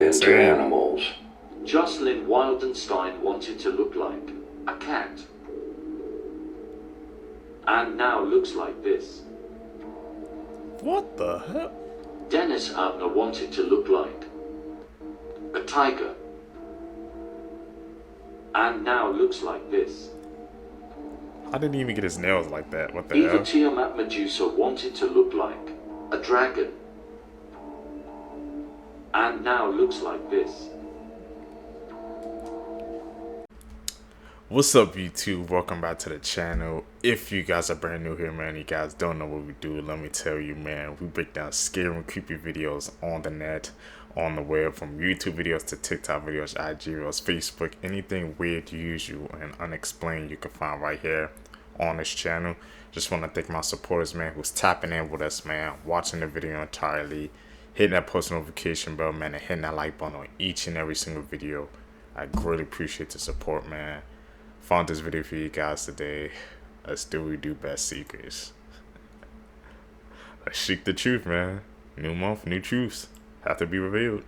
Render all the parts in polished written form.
into Insane. animals. Jocelyn Wildenstein wanted to look like a cat. And now looks like this. What the hell? Dennis Abner wanted to look like a tiger. And now looks like this. I didn't even get his nails like that. What the Eva hell? Tiamat Medusa wanted to look like a dragon. And now looks like this. What's up, YouTube? Welcome back to the channel. If you guys are brand new here, man, you guys don't know what we do, let me tell you, man, we break down scary and creepy videos on the net, on the web, from YouTube videos to TikTok videos, IG videos, Facebook, anything weird, usual, and unexplained you can find right here on this channel. Just want to thank my supporters, man, who's tapping in with us, man, watching the video entirely, hitting that post notification bell, man, and hitting that like button on each and every single video. I greatly appreciate the support, man. Found this video for you guys today. Let's do what we do best, secrets. Let's seek the truth, man. New month, new truths have to be revealed.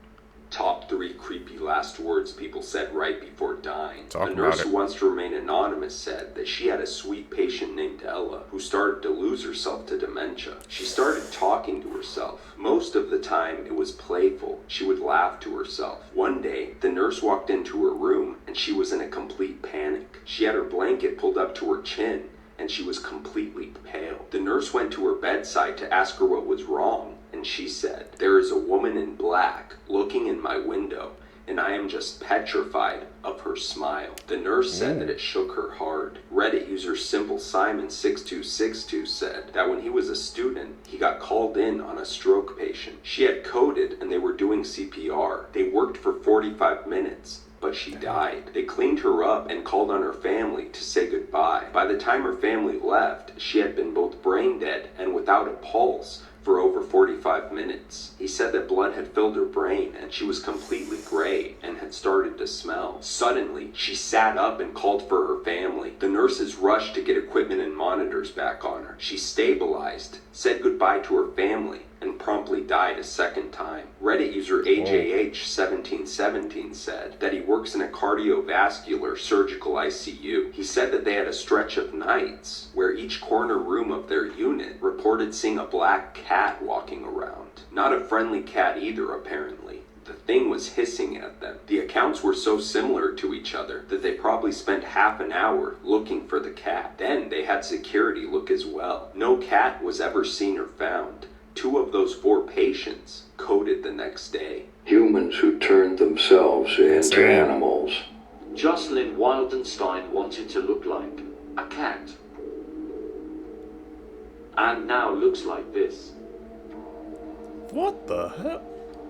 Top 3 creepy last words people said right before dying. Talk A about nurse it. who wants to remain anonymous said that she had a sweet patient named Ella who started to lose herself to dementia. She started talking to herself. Most of the time it was playful. She would laugh to herself. One day, the nurse walked into her room and she was in a complete panic. She had her blanket pulled up to her chin and she was completely pale. The nurse went to her bedside to ask her what was wrong. And she said, "There is a woman in black looking in my window, and I am just petrified of her smile." The nurse said that it shook her hard. Reddit user Simple Simon6262 said that when he was a student, he got called in on a stroke patient. She had coded and they were doing CPR. They worked for 45 minutes. But she died. They cleaned her up and called on her family to say goodbye. By the time her family left, she had been both brain dead and without a pulse for over 45 minutes. He said that blood had filled her brain and she was completely gray and had started to smell. Suddenly, she sat up and called for her family. The nurses rushed to get equipment and monitors back on her. She stabilized, said goodbye to her family, and promptly died a second time. Reddit user AJH1717 said that he works in a cardiovascular surgical ICU. He said that they had a stretch of nights where each corner room of their unit reported seeing a black cat walking around. Not a friendly cat either, apparently. The thing was hissing at them. The accounts were so similar to each other that they probably spent half an hour looking for the cat. Then they had security look as well. No cat was ever seen or found. 2 of those 4 patients coded the next day. Humans who turned themselves into animals. Jocelyn Wildenstein wanted to look like a cat. And now looks like this. What the hell?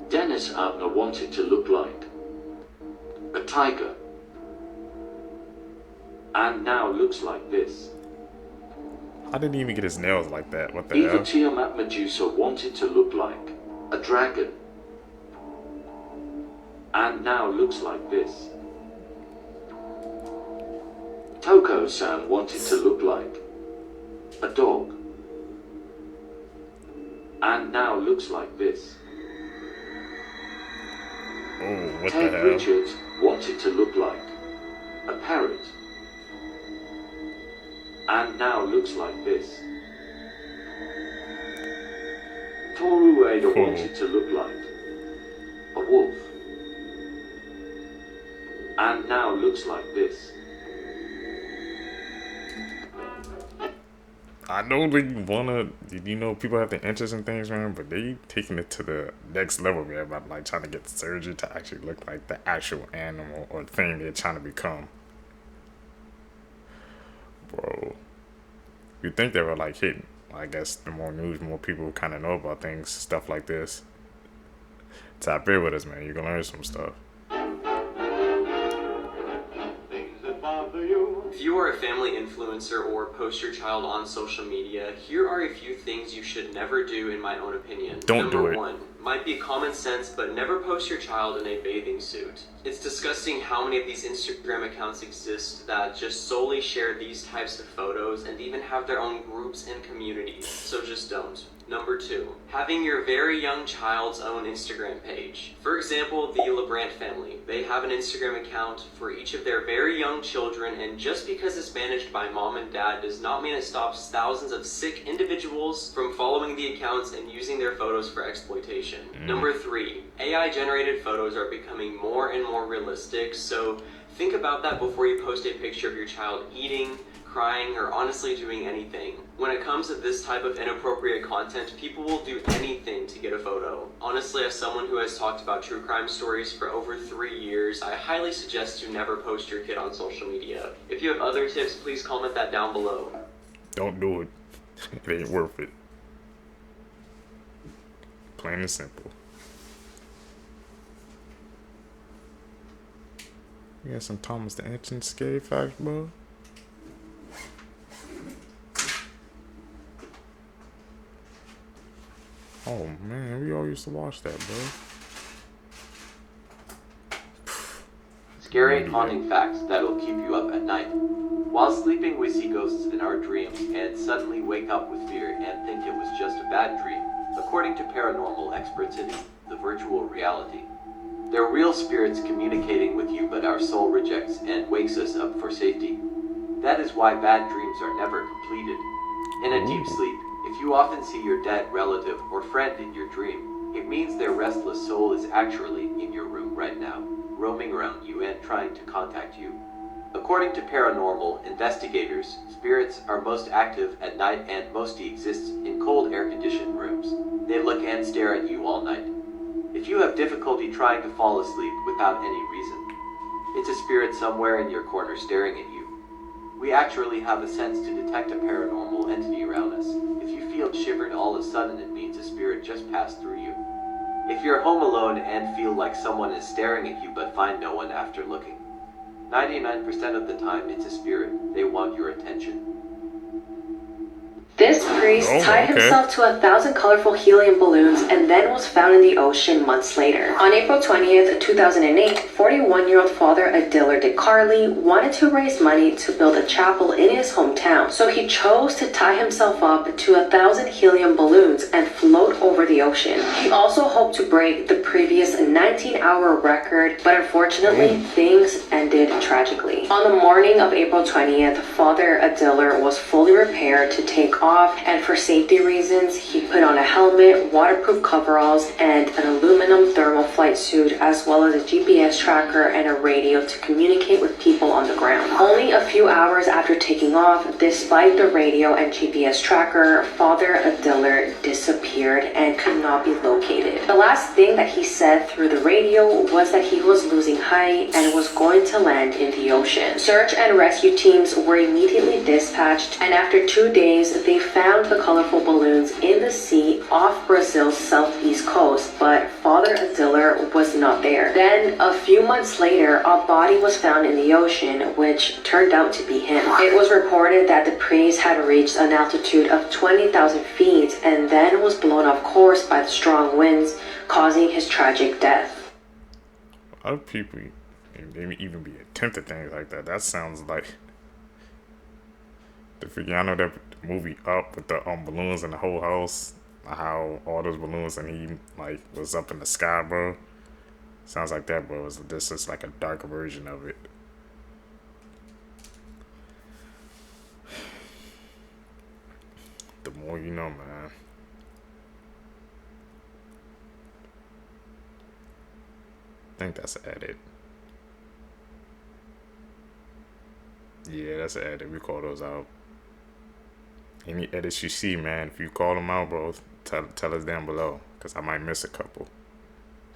Dennis Abner wanted to look like a tiger. And now looks like this. I didn't even get his nails like that. What the Eva hell? Tiamat Medusa wanted to look like a dragon. And now looks like this. Toko-san wanted to look like a dog. And now looks like this. Oh, what Ted the hell? Richards wanted to look like a parrot. And now looks like this. Toru Ueda Cool. wanted to look like a wolf. And now looks like this. I know they wanna, people have the interest in things, man, but they taking it to the next level, man, about like trying to get surgery to actually look like the actual animal or thing they're trying to become. Bro, you think they were like hitting? I guess the more news, more people kind of know about things, stuff like this. Tap in with us, man. You can learn some stuff. If you are a family influencer or post your child on social media, here are a few things you should never do in my own opinion. Don't do Number it. 1, might be common sense, but never post your child in a bathing suit. It's disgusting how many of these Instagram accounts exist that just solely share these types of photos and even have their own groups and communities, so just don't. Number 2, having your very young child's own Instagram page. For example, the LeBrant family. They have an Instagram account for each of their very young children, and just because it's managed by mom and dad does not mean it stops thousands of sick individuals from following the accounts and using their photos for exploitation. Number 3, AI-generated photos are becoming more and more realistic, so think about that before you post a picture of your child eating, crying, or honestly doing anything. When it comes to this type of inappropriate content, people will do anything to get a photo. Honestly, as someone who has talked about true crime stories for over 3 years, I highly suggest you never post your kid on social media. If you have other tips, please comment that down below. Don't do it. It ain't worth it. Plain and simple. You got some Thomas the Ancient scary facts, bro? Oh man, we all used to watch that, bro. Scary and haunting facts that'll keep you up at night. While sleeping, we see ghosts in our dreams and suddenly wake up with fear and think it was just a bad dream. According to paranormal experts, it is the virtual reality. They're real spirits communicating with you, but our soul rejects and wakes us up for safety. That is why bad dreams are never completed. In a deep sleep, if you often see your dead relative or friend in your dream, it means their restless soul is actually in your room right now, roaming around you and trying to contact you. According to paranormal investigators, spirits are most active at night and mostly exist in cold air-conditioned rooms. They look and stare at you all night. If you have difficulty trying to fall asleep without any reason, it's a spirit somewhere in your corner staring at you. We actually have a sense to detect a paranormal entity around us. If you feel shivered all of a sudden, it means a spirit just passed through you. If you're home alone and feel like someone is staring at you but find no one after looking, 99% of the time it's a spirit. They want your attention. This priest tied himself to 1,000 colorful helium balloons and then was found in the ocean months later. On April 20th, 2008, 41-year-old Father Adiller DeCarli wanted to raise money to build a chapel in his hometown, so he chose to tie himself up to 1,000 helium balloons and float over the ocean. He also hoped to break the previous 19-hour record, but unfortunately, things ended tragically. On the morning of April 20th, Father Adiller was fully repaired to take off, and for safety reasons, he put on a helmet, waterproof coveralls, and an aluminum thermal flight suit, as well as a GPS tracker and a radio to communicate with people on the ground. Only a few hours after taking off, despite the radio and GPS tracker, Father Adiller disappeared and could not be located. The last thing that he said through the radio was that he was losing height and was going to land in the ocean. Search and rescue teams were immediately dispatched, and after 2 days, they found the colorful balloons in the sea off Brazil's southeast coast, but Father Adiller was not there. Then, a few months later, a body was found in the ocean, which turned out to be him. It was reported that the priest had reached an altitude of 20,000 feet and then was blown off course by the strong winds, causing his tragic death. A lot of people, they even be attempting things like that. That sounds like I know that movie Up with the balloons in the whole house, how all those balloons and he like was up in the sky, bro. Sounds like that, bro. This is like a darker version of it. The more you know, man. I think that's an edit. Yeah, that's an edit. We call those out. Any edits you see, man, if you call them out, bro, tell us down below, because I might miss a couple.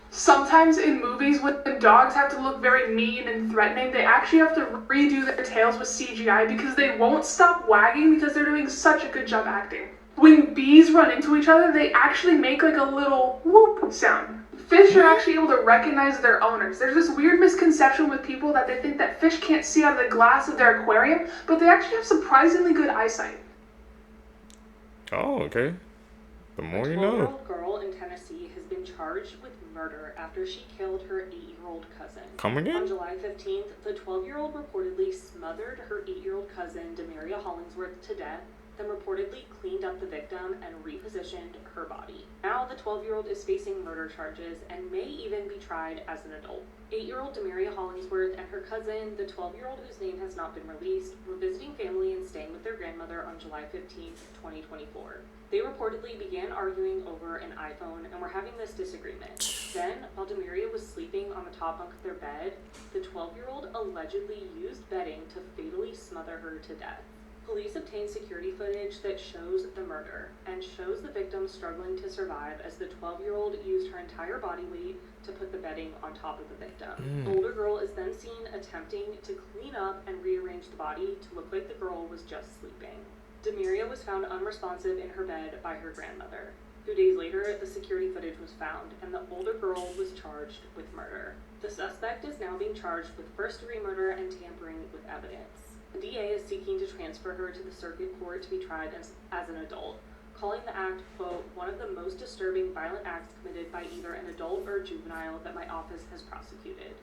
Sometimes in movies, when dogs have to look very mean and threatening, they actually have to redo their tails with CGI because they won't stop wagging because they're doing such a good job acting. When bees run into each other, they actually make like a little whoop sound. Fish are actually able to recognize their owners. There's this weird misconception with people that they think that fish can't see out of the glass of their aquarium, but they actually have surprisingly good eyesight. Oh, okay. The more you know. A 12-year-old girl in Tennessee has been charged with murder after she killed her 8-year-old cousin. Come again? On July 15th, the 12-year-old reportedly smothered her 8-year-old cousin, Demaria Hollingsworth, to death, then reportedly cleaned up the victim and repositioned her body. Now the 12-year-old is facing murder charges and may even be tried as an adult. 8-year-old Demaria Hollingsworth and her cousin, the 12-year-old whose name has not been released, were visiting family and staying with their grandmother on July 15, 2024. They reportedly began arguing over an iPhone and were having this disagreement. Then, while Demaria was sleeping on the top bunk of their bed, the 12-year-old allegedly used bedding to fatally smother her to death. Police obtained security footage that shows the murder and shows the victim struggling to survive as the 12-year-old used her entire body weight to put the bedding on top of the victim. The older girl is then seen attempting to clean up and rearrange the body to look like the girl was just sleeping. Demaria was found unresponsive in her bed by her grandmother. 2 days later, the security footage was found, and the older girl was charged with murder. The suspect is now being charged with first-degree murder and tampering with evidence. The DA is seeking to transfer her to the circuit court to be tried as an adult, calling the act, quote, one of the most disturbing violent acts committed by either an adult or a juvenile that my office has prosecuted.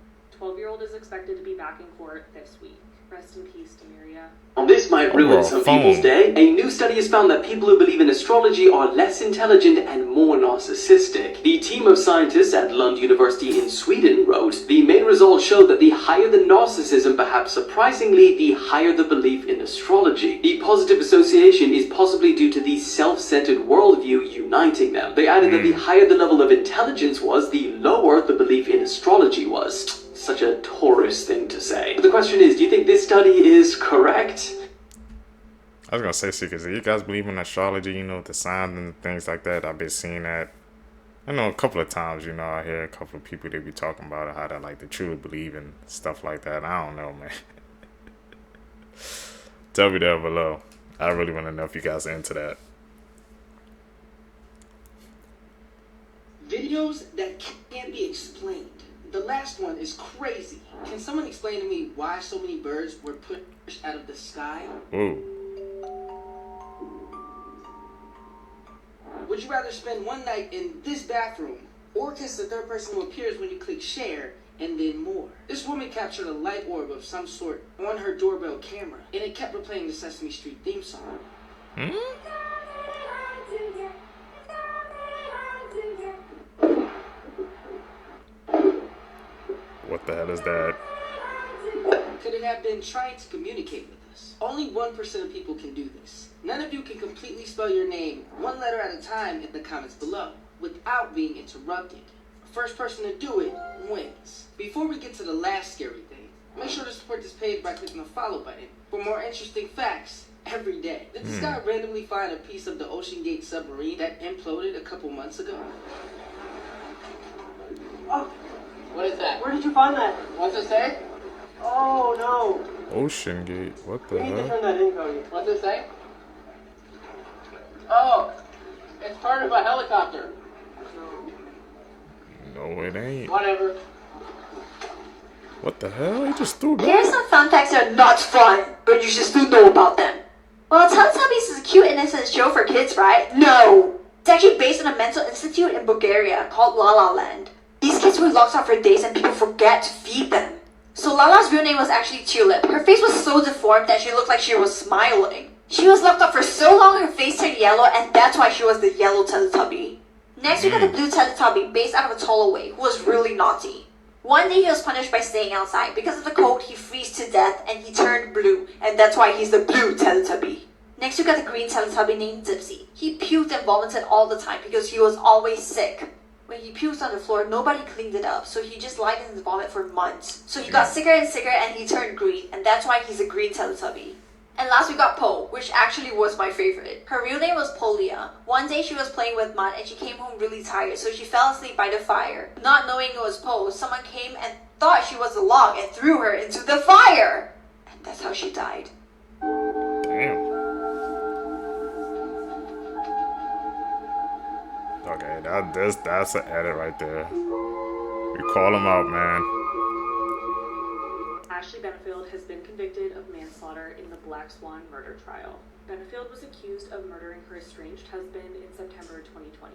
12-year-old is expected to be back in court this week. Rest in peace, Demaria. While this might ruin some people's day, a new study has found that people who believe in astrology are less intelligent and more narcissistic. The team of scientists at Lund University in Sweden wrote, the main results show that the higher the narcissism, perhaps surprisingly, the higher the belief in astrology. The positive association is possibly due to the self-centered worldview uniting them. They added that the higher the level of intelligence was, the lower the belief in astrology was. Such a Taurus thing to say. But the question is, do you think this study is correct? I was gonna say, see, because you guys believe in astrology, you know, the signs and things like that. I've been seeing that. I know a couple of times, you know, I hear a couple of people, they be talking about how they like to truly believe in stuff like that. I don't know, man. Tell me down below. I really want to know if you guys are into that. Videos that can't be explained. The last one is crazy. Can someone explain to me why so many birds were pushed out of the sky? Ooh. Would you rather spend one night in this bathroom or kiss the third person who appears when you click share and then more? This woman captured a light orb of some sort on her doorbell camera, and it kept replaying the Sesame Street theme song. What the hell is that? Could it have been trying to communicate with us? Only 1% of people can do this. None of you can completely spell your name one letter at a time in the comments below without being interrupted. First person to do it wins. Before we get to the last scary thing, make sure to support this page by clicking the follow button for more interesting facts every day. Did this guy randomly find a piece of the Ocean Gate submarine that imploded a couple months ago? Oh. What is that? Where did you find that? What's it say? Oh no. Ocean Gate. What the We need to hell? turn that in, Cody. What's it say? Oh, it's part of a helicopter. No, it ain't. Whatever. What the hell? He just threw Here are that. some fun facts that are not fun, but you should still know about them. Well, Teletubbies is a cute, innocent show for kids, right? No! It's actually based on a mental institute in Bulgaria called La La Land. These kids were locked up for days and people forget to feed them. So Lala's real name was actually Tulip. Her face was so deformed that she looked like she was smiling. She was locked up for so long her face turned yellow, and that's why she was the yellow Teletubby. Next we got the blue Teletubby based out of a Tolaway who was really naughty. One day he was punished by staying outside. Because of the cold he froze to death and he turned blue, and that's why he's the blue Teletubby. Next we got the green Teletubby named Dipsy. He puked and vomited all the time because he was always sick. When he puked on the floor, nobody cleaned it up, so he just lied in his vomit for months. So he got sicker and sicker and he turned green, and that's why he's a green Teletubby. And last we got Po, which actually was my favorite. Her real name was Polia. One day she was playing with mud and she came home really tired, so she fell asleep by the fire. Not knowing it was Po, someone came and thought she was a log and threw her into the fire! And that's how she died. Damn. Okay, that's an edit right there. We call him out, man. Ashley Benefield has been convicted of manslaughter in the Black Swan murder trial. Benefield was accused of murdering her estranged husband in September 2020.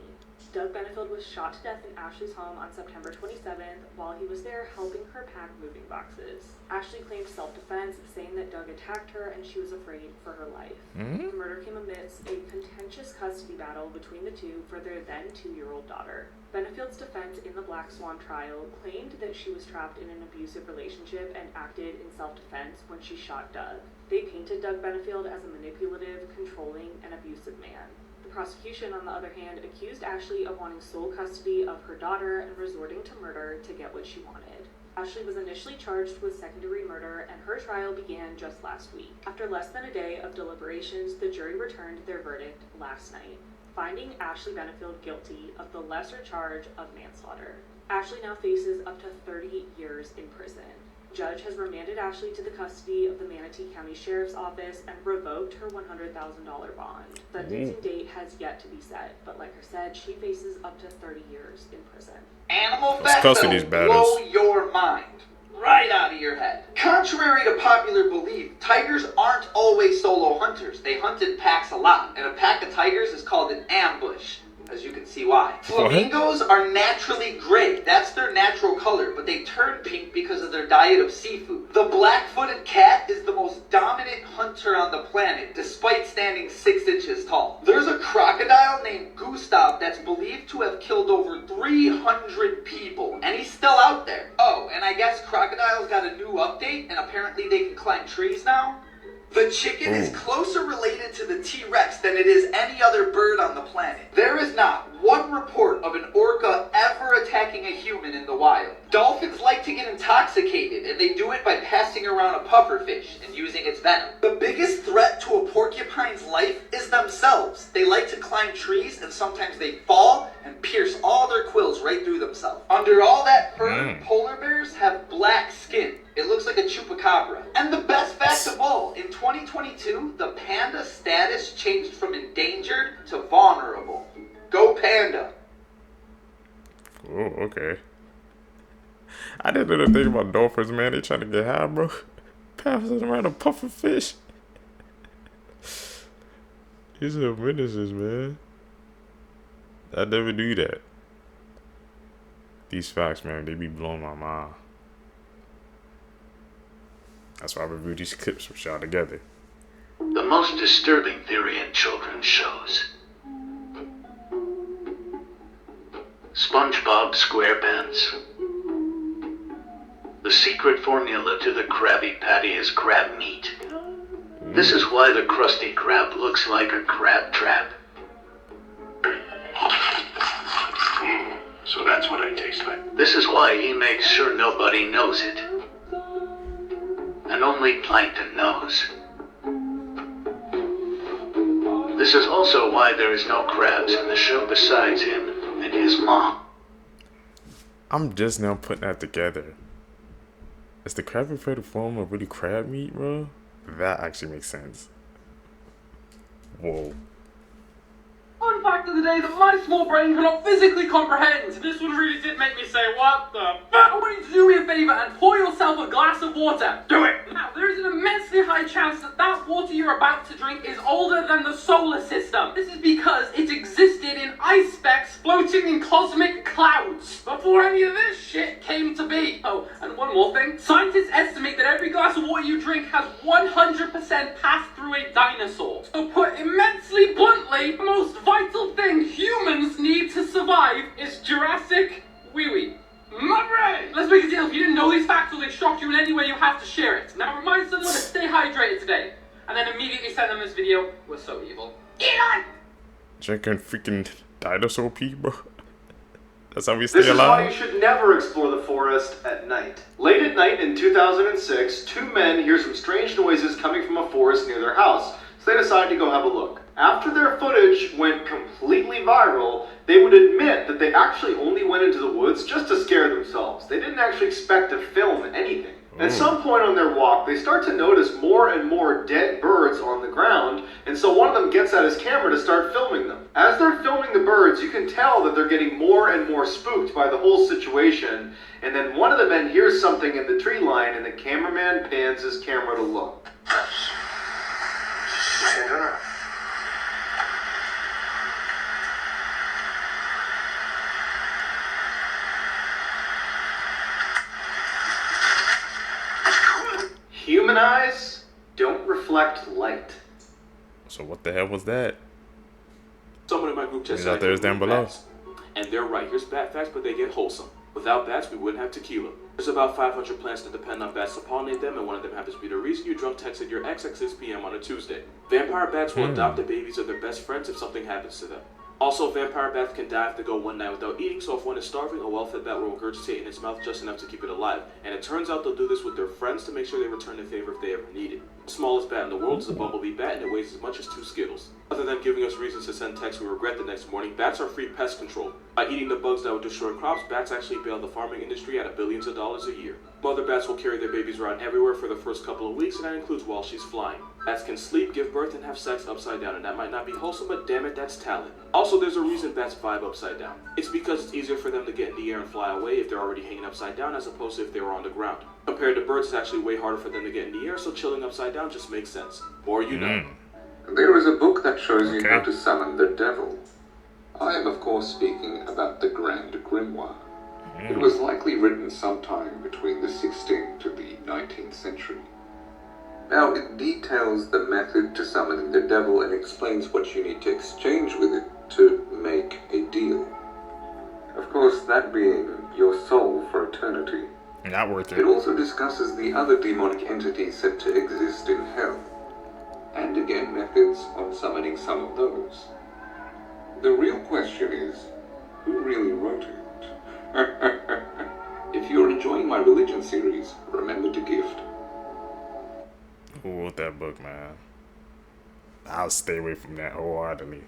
Doug Benefield was shot to death in Ashley's home on September 27th while he was there helping her pack moving boxes. Ashley claimed self-defense, saying that Doug attacked her and she was afraid for her life. The murder came amidst a contentious custody battle between the two for their then 2-year-old daughter. Benefield's defense in the Black Swan trial claimed that she was trapped in an abusive relationship and acted in self-defense when she shot Doug. They painted Doug Benefield as a manipulative, controlling, and abusive man. The prosecution, on the other hand, accused Ashley of wanting sole custody of her daughter and resorting to murder to get what she wanted. Ashley was initially charged with second-degree murder, and her trial began just last week. After less than a day of deliberations, the jury returned their verdict last night, finding Ashley Benefield guilty of the lesser charge of manslaughter. Ashley now faces up to 30 years in prison. Judge has remanded Ashley to the custody of the Manatee County Sheriff's Office and revoked her $100,000 bond. The sentencing date has yet to be set, but like I said, she faces up to 30 years in prison. Animal facts that'll blow your mind right out of your head. Contrary to popular belief, tigers aren't always solo hunters. They hunt in packs a lot, and a pack of tigers is called an ambush, as you can see why. Flamingos are naturally gray. That's their natural color, but they turn pink because of their diet of seafood. The black-footed cat is the most dominant hunter on the planet, despite standing 6 inches tall. There's a crocodile named Gustav that's believed to have killed over 300 people, and he's still out there. Oh, and I guess crocodiles got a new update, and apparently they can climb trees now? The chicken is closer related to the T-Rex than it is any other bird on the planet. There is not one report of an orca ever attacking a human in the wild. Dolphins like to get intoxicated, and they do it by passing around a pufferfish and using its venom. The biggest threat to a porcupine's life is themselves. They like to climb trees, and sometimes they fall and pierce all their quills right through themselves. Under all that fur, polar bears have black skin. It looks like a chupacabra. And the best fact of all, in 2022, the panda status changed from endangered to vulnerable. Go panda. Oh, okay. I didn't know the thing about dolphins, man. They trying to get high, bro. Passing around a puffer fish. These are menaces, man. I never do that. These facts, man, they be blowing my mind. That's why I review these clips with y'all together. The most disturbing theory in children's shows. SpongeBob SquarePants. The secret formula to the Krabby Patty is crab meat. This is why the Krusty Krab looks like a crab trap. So that's what I taste like. This is why he makes sure nobody knows it. And only Plankton knows. This is also why there is no crabs in the show besides him and his mom. I'm just now putting that together. Is the Krabby Patty form of really crab meat, bro? That actually makes sense. Whoa. Fun fact of the day that my small brain cannot physically comprehend. This one really did make me say, what the fuck? I want you to do me a favor and pour yourself a glass of water. Do it! Now, there is an immensely high chance that that water you're about to drink is older than the solar system. This is because it existed in ice specks floating in cosmic clouds before any of this shit came to be. Oh, and one more thing. Scientists estimate that every glass of water you drink has 100% passed through a dinosaur. So put immensely bluntly, the most vital thing humans need to survive is Jurassic wee-wee. My brain! Let's make a deal. If you didn't know these facts or they shocked you in any way, you have to share it. Now remind someone to stay hydrated today. And then immediately send them this video. We're so evil. Elon! Drinking freaking dinosaur pee, bro. That's how we stay This is why alive. you should never explore the forest at night. Late at night in 2006, 2 men hear some strange noises coming from a forest near their house, so they decide to go have a look. After their footage went completely viral, they would admit that they actually only went into the woods just to scare themselves. They didn't actually expect to film anything. At some point on their walk, they start to notice more and more dead birds on the ground, and so one of them gets out his camera to start filming them. As they're filming the birds, you can tell that they're getting more and more spooked by the whole situation, and then one of the men hears something in the tree line, and the cameraman pans his camera to look. Sandra? Human eyes don't reflect light. So what the hell was that? Someone in my group just He's out there is down below. bats. And they're right. Here's bat facts, but they get wholesome. Without bats, we wouldn't have tequila. There's about 500 plants that depend on bats to pollinate them, and one of them happens to be the reason you drunk texted your ex at 6 p.m. on a Tuesday. Vampire bats will adopt the babies of their best friends if something happens to them. Also, vampire bats can die if they go one night without eating, so if one is starving, a well-fed bat will regurgitate in its mouth just enough to keep it alive. And it turns out they'll do this with their friends to make sure they return the favor if they ever need it. The smallest bat in the world is a bumblebee bat, and it weighs as much as 2 Skittles. Other than giving us reasons to send texts we regret the next morning, bats are free pest control. By eating the bugs that would destroy crops, bats actually bail the farming industry out of billions of dollars a year. Mother bats will carry their babies around everywhere for the first couple of weeks, and that includes while she's flying. Bats can sleep, give birth, and have sex upside down, and that might not be wholesome, but damn it, that's talent. Also, there's a reason bats vibe upside down. It's because it's easier for them to get in the air and fly away if they're already hanging upside down as opposed to if they were on the ground. Compared to birds, it's actually way harder for them to get in the air, so chilling upside down just makes sense. More you know. There is a book that shows you how to summon the devil. I am, of course, speaking about the Grand Grimoire. It was likely written sometime between the 16th to the 19th century. Now, it details the method to summoning the devil and explains what you need to exchange with it to make a deal. Of course, that being your soul for eternity. Not worth it. It also discusses the other demonic entities said to exist in hell, and again methods of summoning some of those. The real question is, who really wrote it? If you're enjoying my religion series, remember to gift. Who wrote that book, man? I'll stay away from that wholeheartedly.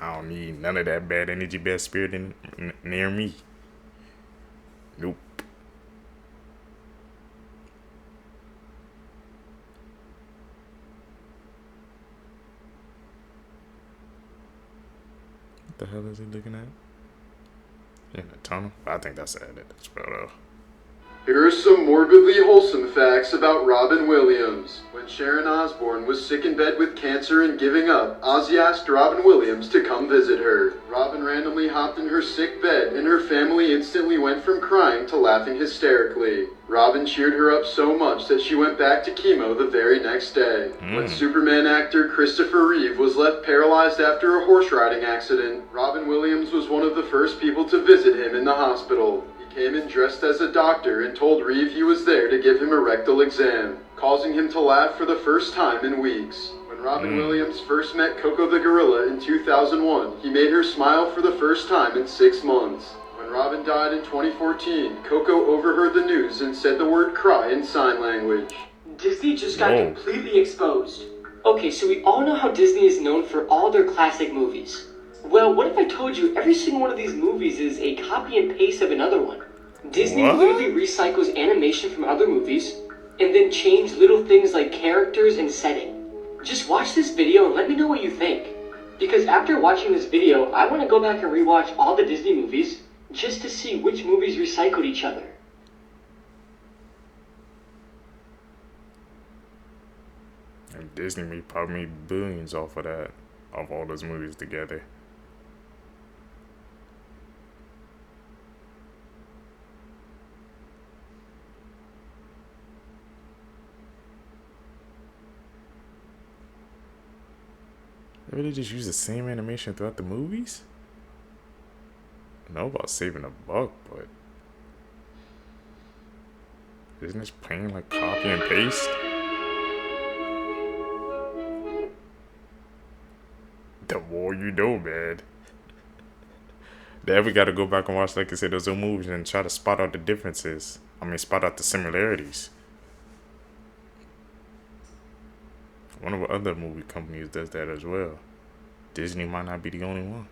I don't need none of that bad energy, bad spirit near me. Nope. What the hell is he looking at? In the tunnel? I think that's the edit as well, though. Here are some morbidly wholesome facts about Robin Williams. When Sharon Osbourne was sick in bed with cancer and giving up, Ozzy asked Robin Williams to come visit her. Robin randomly hopped in her sick bed, and her family instantly went from crying to laughing hysterically. Robin cheered her up so much that she went back to chemo the very next day. When Superman actor Christopher Reeve was left paralyzed after a horse riding accident, Robin Williams was one of the first people to visit him in the hospital. Came in dressed as a doctor and told Reeve he was there to give him a rectal exam, causing him to laugh for the first time in weeks. When Robin Williams first met Coco the gorilla in 2001, he made her smile for the first time in 6 months. When Robin died in 2014, Coco overheard the news and said the word cry in sign language. Disney just got completely exposed. Okay, so we all know how Disney is known for all their classic movies. Well, what if I told you every single one of these movies is a copy and paste of another one? Disney literally recycles animation from other movies, and then change little things like characters and setting. Just watch this video and let me know what you think. Because after watching this video, I want to go back and rewatch all the Disney movies, just to see which movies recycled each other. And Disney made probably billions off of that, of all those movies together. They really just use the same animation throughout the movies? I know about saving a buck, but isn't this plain like copy and paste? The more you know, man. Then we gotta go back and watch, like I said, those old movies and try to spot out the differences. I mean, spot out the similarities. One of the other movie companies does that as well. Disney might not be the only one.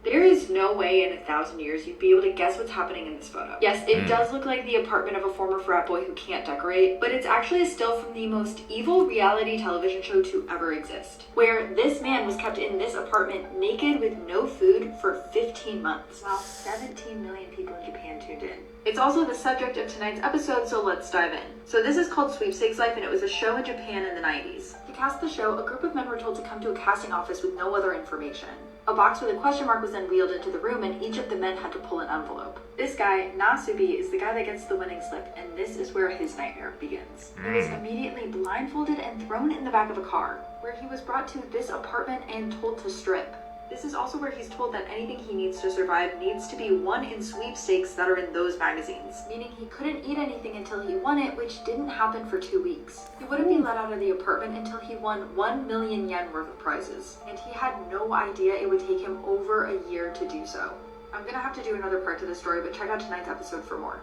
There is no way in 1,000 years you'd be able to guess what's happening in this photo. Yes, it does look like the apartment of a former frat boy who can't decorate, but it's actually a still from the most evil reality television show to ever exist, where this man was kept in this apartment naked with no food for 15 months, while 17 million people in Japan tuned in. It's also the subject of tonight's episode, so let's dive in. So this is called Sweepstakes Life, and it was a show in Japan in the 90s. To cast the show, a group of men were told to come to a casting office with no other information. A box with a question mark was then wheeled into the room, and each of the men had to pull an envelope. This guy, Nasubi, is the guy that gets the winning slip, and this is where his nightmare begins. He was immediately blindfolded and thrown in the back of a car, where he was brought to this apartment and told to strip. This is also where he's told that anything he needs to survive needs to be won in sweepstakes that are in those magazines, meaning he couldn't eat anything until he won it, which didn't happen for 2 weeks. He wouldn't be let out of the apartment until he won 1 million yen worth of prizes, and he had no idea it would take him over a year to do so. I'm gonna have to do another part to the story, but check out tonight's episode for more.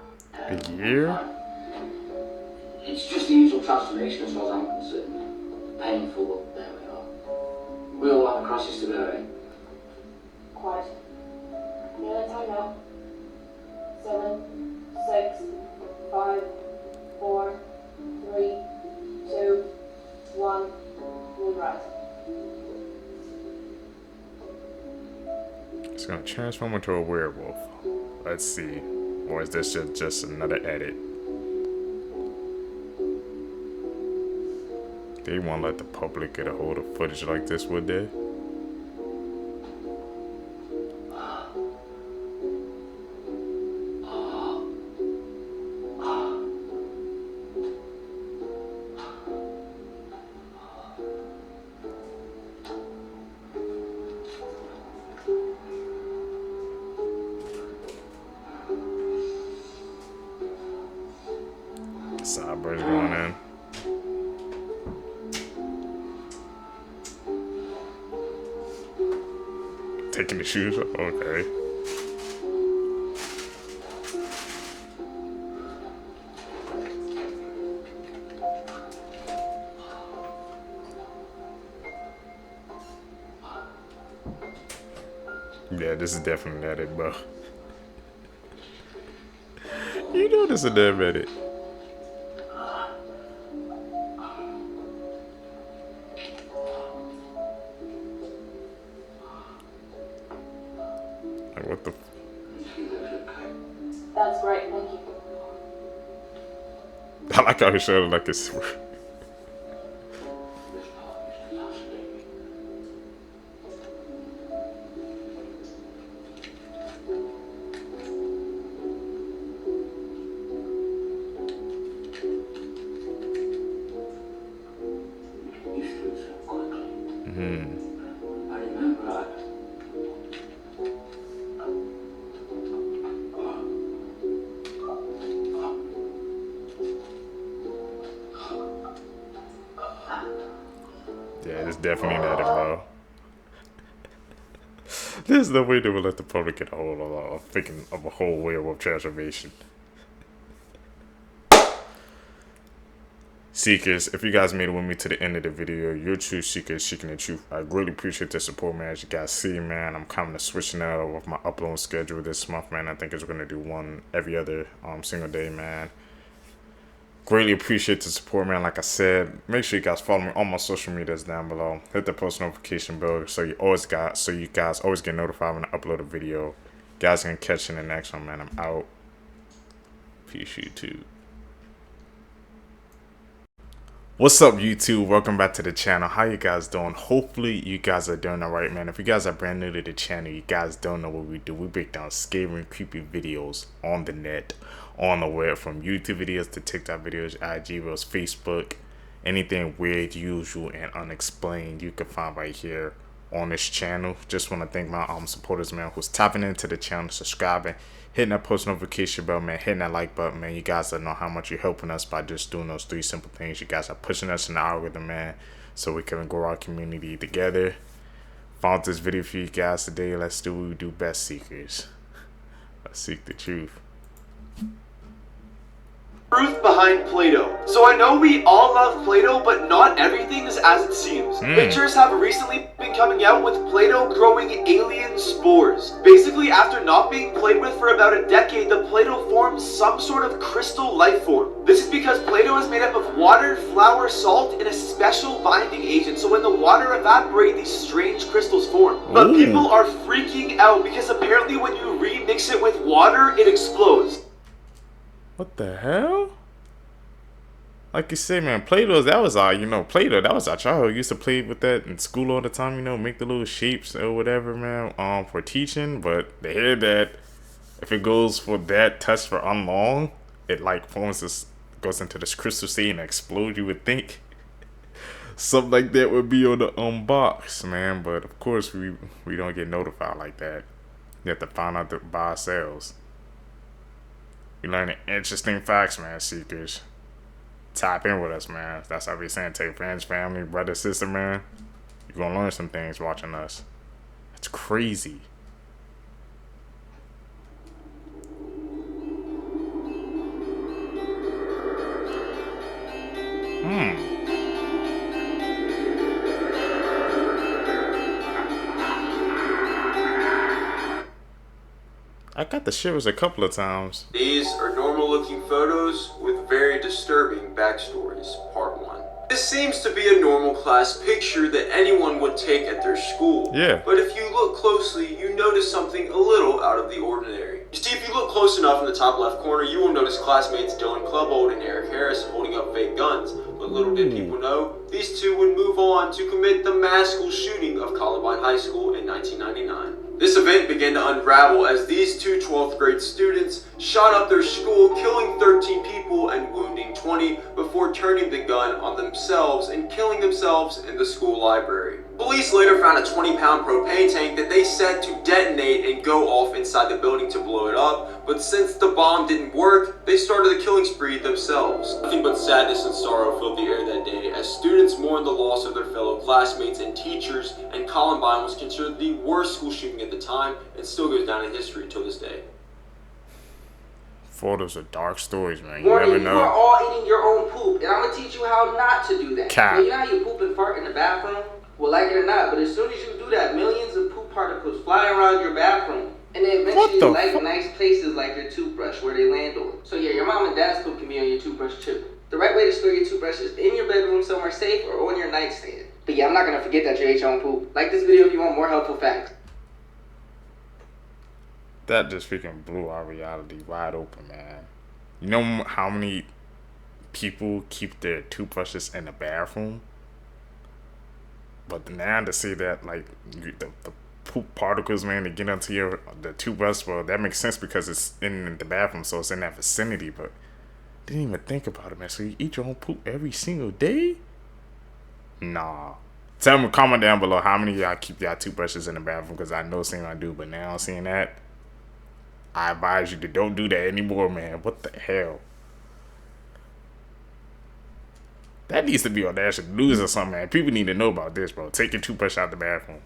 A year? It's just the usual transformation as far as I'm concerned. Painful, but there we are. We all have crosses to bear, eh? Quiet. Nearly time out. 7, 6, 5, 4, 3, 2, 1. Move right. It's gonna transform into a werewolf. Let's see. Or is this just another edit? They won't let the public get a hold of footage like this, would they? Sideburns going in. Taking the shoes off? Okay. Yeah, this is definitely an edit, bro. You know this is a damn edit. Like, what the? That's great, thank you. I like how he showed it like it's. Yeah, it's definitely not it, bro. There's no way they would let the public get a hold of a whole werewolf transformation. Seekers, if you guys made it with me to the end of the video, you're true seekers seeking the truth. I greatly appreciate the support, man. As you guys see, man, I'm kind of switching out with my upload schedule this month, man. I think it's going to do one every other single day, man. Greatly appreciate the support, man. Like I said, make sure you guys follow me on my social medias down below. Hit the post notification bell so you guys always get notified when I upload a video. You guys can catch you in the next one, man. I'm out. Peace, YouTube. What's up, YouTube? Welcome back to the channel. How you guys doing? Hopefully you guys are doing alright, man. If you guys are brand new to the channel, you guys don't know what we do. We break down scary and creepy videos on the net, on the web, from YouTube videos to TikTok videos, IG videos, Facebook, anything weird, usual, and unexplained you can find right here on this channel. Just want to thank my supporters, man, who's tapping into the channel, subscribing, hitting that post notification bell, man, hitting that like button, man. You guys don't know how much you're helping us by just doing those 3 simple things. You guys are pushing us in the algorithm, man, so we can grow our community together. Found this video for you guys today. Let's do what we do best, seekers. Let's seek the truth. Truth behind Play-Doh. So I know we all love Play-Doh, but not everything is as it seems. Pictures have recently been coming out with Play-Doh growing alien spores. Basically, after not being played with for about a decade, the Play-Doh forms some sort of crystal life form. This is because Play-Doh is made up of water, flour, salt, and a special binding agent, so when the water evaporates, these strange crystals form. But people are freaking out because apparently when you remix it with water, it explodes. What the hell? Like you said, man, Play-Doh, that was our, Play-Doh, that was our childhood. We used to play with that in school all the time, make the little shapes or whatever, man, for teaching. But they hear that if it goes for that touch for unlong, it like forms this, goes into this crystal state and explodes, you would think. Something like that would be on the box, man. But of course, we don't get notified like that. You have to find out by ourselves. We learning interesting facts, man, seekers. Tap in with us, man. That's how we saying. Take friends, family, brother, sister, man. You're gonna learn some things watching us. It's crazy. I got the shivers a couple of times. These are normal looking photos with very disturbing backstories, part 1. This seems to be a normal class picture that anyone would take at their school. Yeah. But if you look closely, you notice something a little out of the ordinary. You see, if you look close enough in the top left corner, you will notice classmates Dylan Klebold and Eric Harris holding up fake guns. But little did people know, these two would move on to commit the mass school shooting of Columbine High School in 1999. This event began to unravel as these two 12th grade students shot up their school, killing 13 people and wounding 20 before turning the gun on themselves and killing themselves in the school library. Police later found a 20-pound propane tank that they set to detonate and go off inside the building to blow it up, but since the bomb didn't work, they started the killing spree themselves. Nothing but sadness and sorrow filled the air that day as students mourned the loss of their fellow classmates and teachers, and Columbine was considered the worst school shooting at the time and still goes down in history till this day. Photos of dark stories, man. You Warning, never know. you are all eating your own poop, and I'm gonna teach you how not to do that. Cap. You know how you poop and fart in the bathroom? Well, like it or not, but as soon as you do that, millions of poop particles fly around your bathroom. And then eventually you like nice places like your toothbrush where they land on. So yeah, your mom and dad's poop can be on your toothbrush too. The right way to store your toothbrush is in your bedroom somewhere safe or on your nightstand. But yeah, I'm not gonna forget that you ate your own poop. Like this video if you want more helpful facts. That just freaking blew our reality wide open, man. You know how many people keep their toothbrushes in the bathroom? But now to see that, like, the poop particles, man, to get onto the toothbrush, well, that makes sense because it's in the bathroom, so it's in that vicinity, but didn't even think about it, man. So you eat your own poop every single day? Nah. Tell me, comment down below how many of y'all keep y'all toothbrushes in the bathroom, because I know seeing I do, but now seeing that, I advise you to don't do that anymore, man. What the hell? That needs to be on national news or something, man. People need to know about this, bro. Take your toothbrush out the bathroom.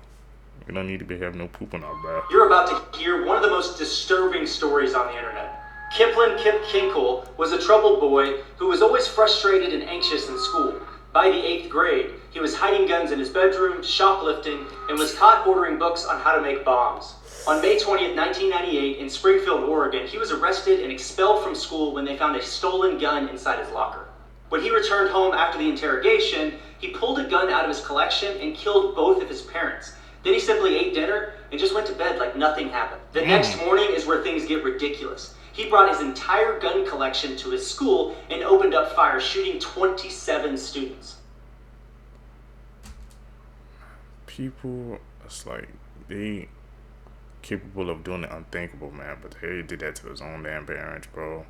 We don't need to be having no poop on our breath. You're about to hear one of the most disturbing stories on the internet. Kiplin Kip Kinkle was a troubled boy who was always frustrated and anxious in school. By the 8th grade, he was hiding guns in his bedroom, shoplifting, and was caught ordering books on how to make bombs. On May 20th, 1998, in Springfield, Oregon, he was arrested and expelled from school when they found a stolen gun inside his locker. When he returned home after the interrogation, he pulled a gun out of his collection and killed both of his parents. Then he simply ate dinner and just went to bed like nothing happened. The next morning is where things get ridiculous. He brought his entire gun collection to his school and opened up fire, shooting 27 students. People, it's like, they capable of doing the unthinkable, man, but he did that to his own damn parents, bro.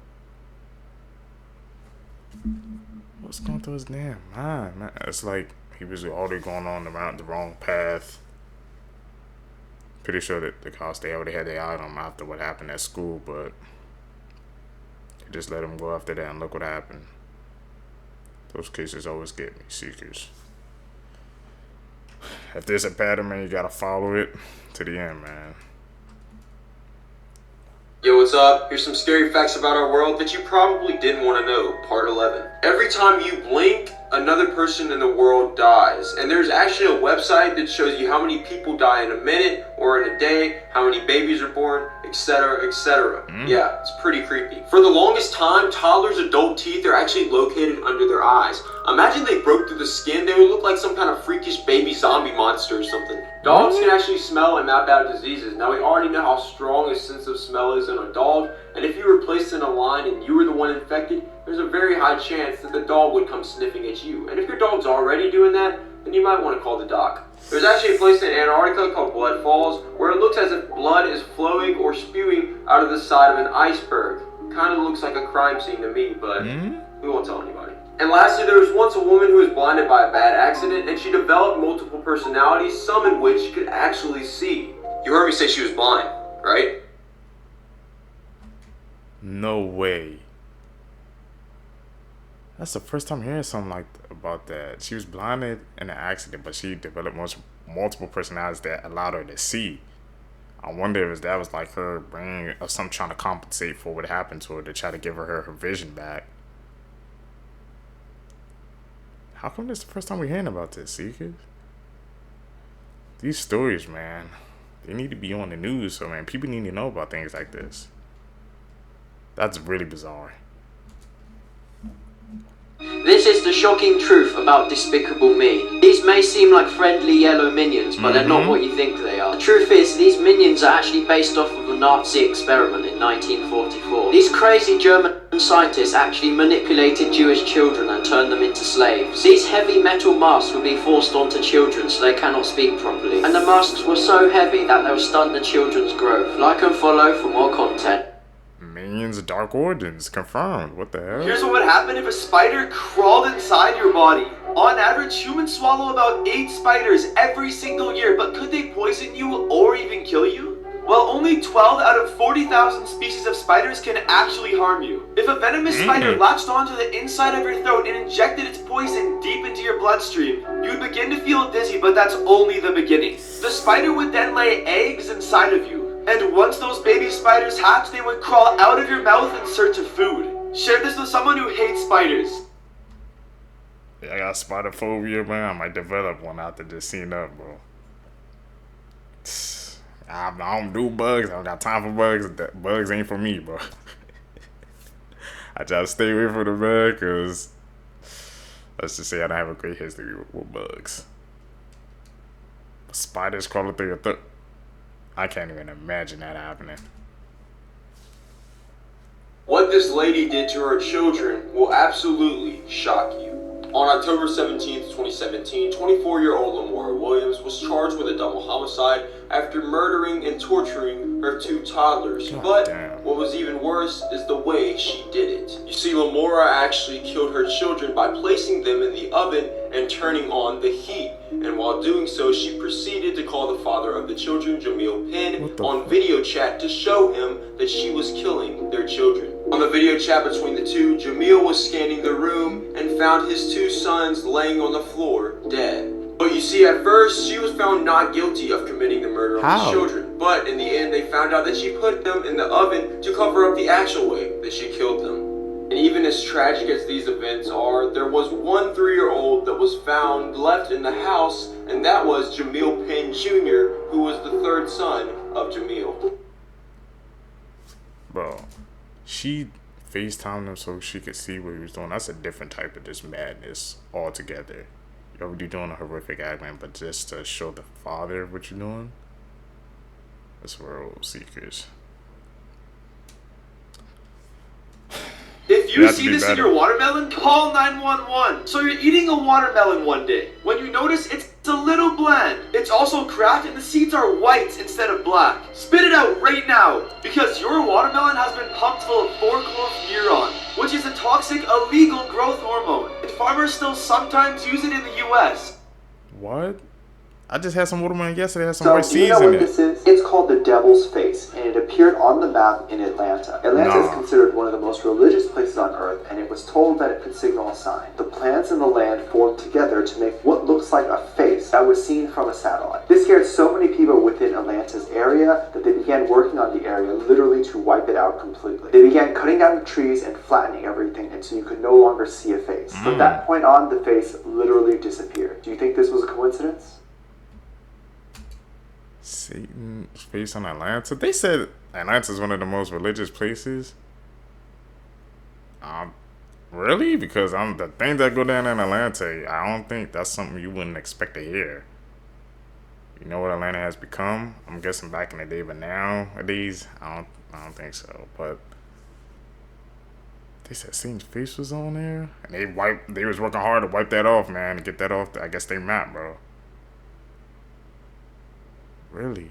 What's going through his damn mind, man? It's like he was already going on around the wrong path. Pretty sure that the cops, they already had their eye on him after what happened at school, but they just let him go after that, and look what happened. Those cases always get me, seekers. If there's a pattern, man, you gotta follow it to the end, man. Yo, what's up? Here's some scary facts about our world that you probably didn't want to know, part 11. Every time you blink, another person in the world dies. And there's actually a website that shows you how many people die in a minute or in a day, how many babies are born, etc., etc. Yeah, it's pretty creepy. For the longest time, toddlers' adult teeth are actually located under their eyes. Imagine they broke through the skin, they would look like some kind of freakish baby zombie monster or something. Dogs can actually smell and map out diseases. Now we already know how strong a sense of smell is in a dog, and if you were placed in a line and you were the one infected, there's a very high chance that the dog would come sniffing at you. And if your dog's already doing that, then you might want to call the doc. There's actually a place in Antarctica called Blood Falls where it looks as if blood is flowing or spewing out of the side of an iceberg. Kind of looks like a crime scene to me, but we won't tell anybody. And lastly, there was once a woman who was blinded by a bad accident, and she developed multiple personalities, some in which she could actually see. You heard me say she was blind, right? No way. That's the first time hearing something like about that. She was blinded in an accident, but she developed multiple personalities that allowed her to see. I wonder if that was like her brain or something trying to compensate for what happened to her to try to give her vision back. How come this is the first time we're hearing about this, Seekers? These stories, man, they need to be on the news, so man, people need to know about things like this. That's really bizarre. This is the shocking truth about Despicable Me. These may seem like friendly yellow minions, but they're not what you think they are. The truth is, these minions are actually based off of a Nazi experiment in 1944. These crazy German scientists actually manipulated Jewish children and turned them into slaves. These heavy metal masks were being forced onto children so they cannot speak properly. And the masks were so heavy that they will stunt the children's growth. Like and follow for more content. Minions Dark Origins confirmed. What the hell? Here's what would happen if a spider crawled inside your body. On average, humans swallow about 8 spiders every single year, but could they poison you or even kill you? Well, only 12 out of 40,000 species of spiders can actually harm you. If a venomous spider latched onto the inside of your throat and injected its poison deep into your bloodstream, you would begin to feel dizzy, but that's only the beginning. The spider would then lay eggs inside of you. And once those baby spiders hatch, they would crawl out of your mouth in search of food. Share this with someone who hates spiders. Yeah, I got spider phobia, man. I might develop one after just seeing that, bro. I don't do bugs. I don't got time for bugs. Bugs ain't for me, bro. I try to stay away from the bug because let's just say I don't have a great history with bugs. Spiders crawling through your throat. I can't even imagine that happening. What this lady did to her children will absolutely shock you. On October 17th, 2017, 24-year-old Lamora Williams was charged with a double homicide after murdering and torturing her 2 toddlers. But what was even worse is the way she did it. You see, Lamora actually killed her children by placing them in the oven and turning on the heat. And while doing so, she proceeded to call the father of the children, Jamil Penn, on video chat to show him that she was killing their children. On the video chat between the two, Jamil was scanning the room and found his 2 sons laying on the floor, dead. But you see, at first, she was found not guilty of committing the murder of the children. But in the end, they found out that she put them in the oven to cover up the actual way that she killed them. And even as tragic as these events are, there was one 3-year-old that was found left in the house, and that was Jamil Penn Jr., who was the 3rd son of Jamil. Bro, she FaceTimed him so she could see what he was doing. That's a different type of just madness altogether. You're already doing a horrific act, man, but just to show the father what you're doing, that's World Seekers. If you see this in your watermelon, call 911. So you're eating a watermelon one day. When you notice it's a little bland, it's also cracked and the seeds are white instead of black. Spit it out right now, because your watermelon has been pumped full of 4-chlorpheneron, which is a toxic, illegal growth hormone. And farmers still sometimes use it in the US. What? I just had some watermelon yesterday. Had some white seeds in it. So, do you know what this is? It's called the Devil's Face, and it appeared on the map in Atlanta. Atlanta is considered one of the most religious places on Earth, and it was told that it could signal a sign. The plants in the land formed together to make what looks like a face that was seen from a satellite. This scared so many people within Atlanta's area that they began working on the area literally to wipe it out completely. They began cutting down the trees and flattening everything until you could no longer see a face. From that point on, the face literally disappeared. Do you think this was a coincidence? Satan's face on Atlanta. They said Atlanta's one of the most religious places. Really? Because the things that go down in Atlanta, I don't think that's something you wouldn't expect to hear. You know what Atlanta has become? I'm guessing back in the day, but nowadays, I don't think so. But They said Saint's face was on there, and they was working hard to wipe that off, man, to get that off. I guess they map, bro. Really?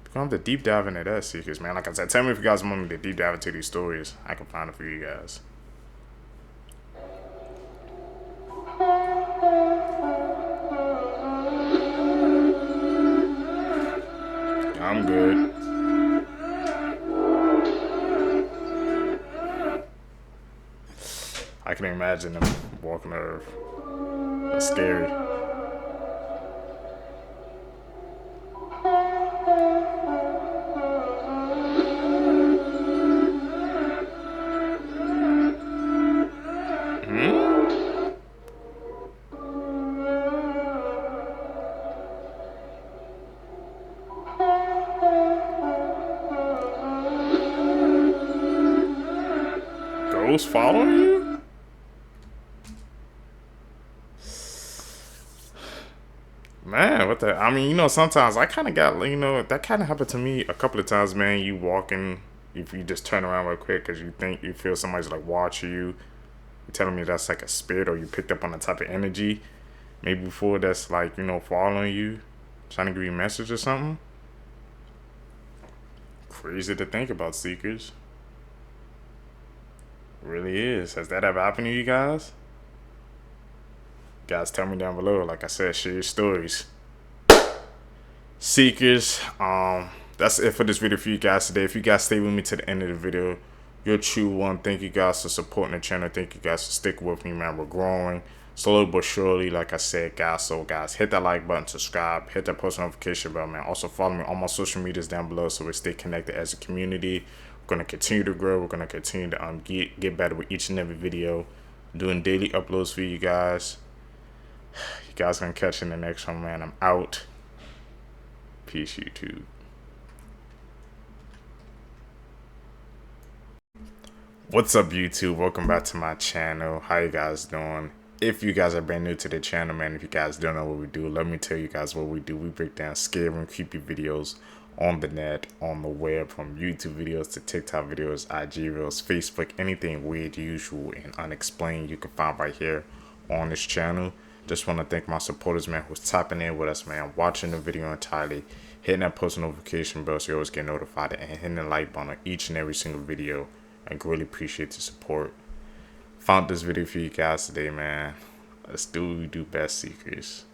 We're gonna have to deep dive into that, Seekers, man. Like I said, tell me if you guys want me to deep dive into these stories. I can find it for you guys. I'm good. I can imagine them walking Earth. That's scary. Ghost following you? Man, what the? I mean, you know, sometimes I kind of got, you know, that kind of happened to me a couple of times, man. You walking, if you just turn around real quick because you feel somebody's like watching you. You're telling me that's like a spirit, or you picked up on the type of energy. Maybe before that's like, you know, following you, trying to give you a message or something. Crazy to think about, Seekers. It really is. Has that ever happened to you guys? Guys, tell me down below. Like I said, share your stories. Seekers, that's it for this video for you guys today. If you guys stay with me to the end of the video, you're a true one. Thank you guys for supporting the channel. Thank you guys for sticking with me, man. We're growing slowly but surely, like I said, guys. So guys, hit that like button, subscribe, hit that post notification bell, man. Also follow me on my social medias down below so we stay connected as a community. We're gonna continue to grow. We're gonna continue to get better with each and every video, doing daily uploads for you guys. You guys gonna catch in the next one, man. I'm out. Peace, YouTube. What's up, YouTube? Welcome back to my channel. How you guys doing? If you guys are brand new to the channel, man, if you guys don't know what we do, let me tell you guys what we do. We break down scary and creepy videos on the net, on the web, from YouTube videos to TikTok videos, IG reels, Facebook, anything weird, usual, and unexplained you can find right here on this channel. Just want to thank my supporters, man, who's tapping in with us, man, watching the video entirely, hitting that post notification bell so you always get notified, and hitting the like button on each and every single video. I really appreciate the support. Found this video for you guys today, man. Let's do what we do best, Seekers.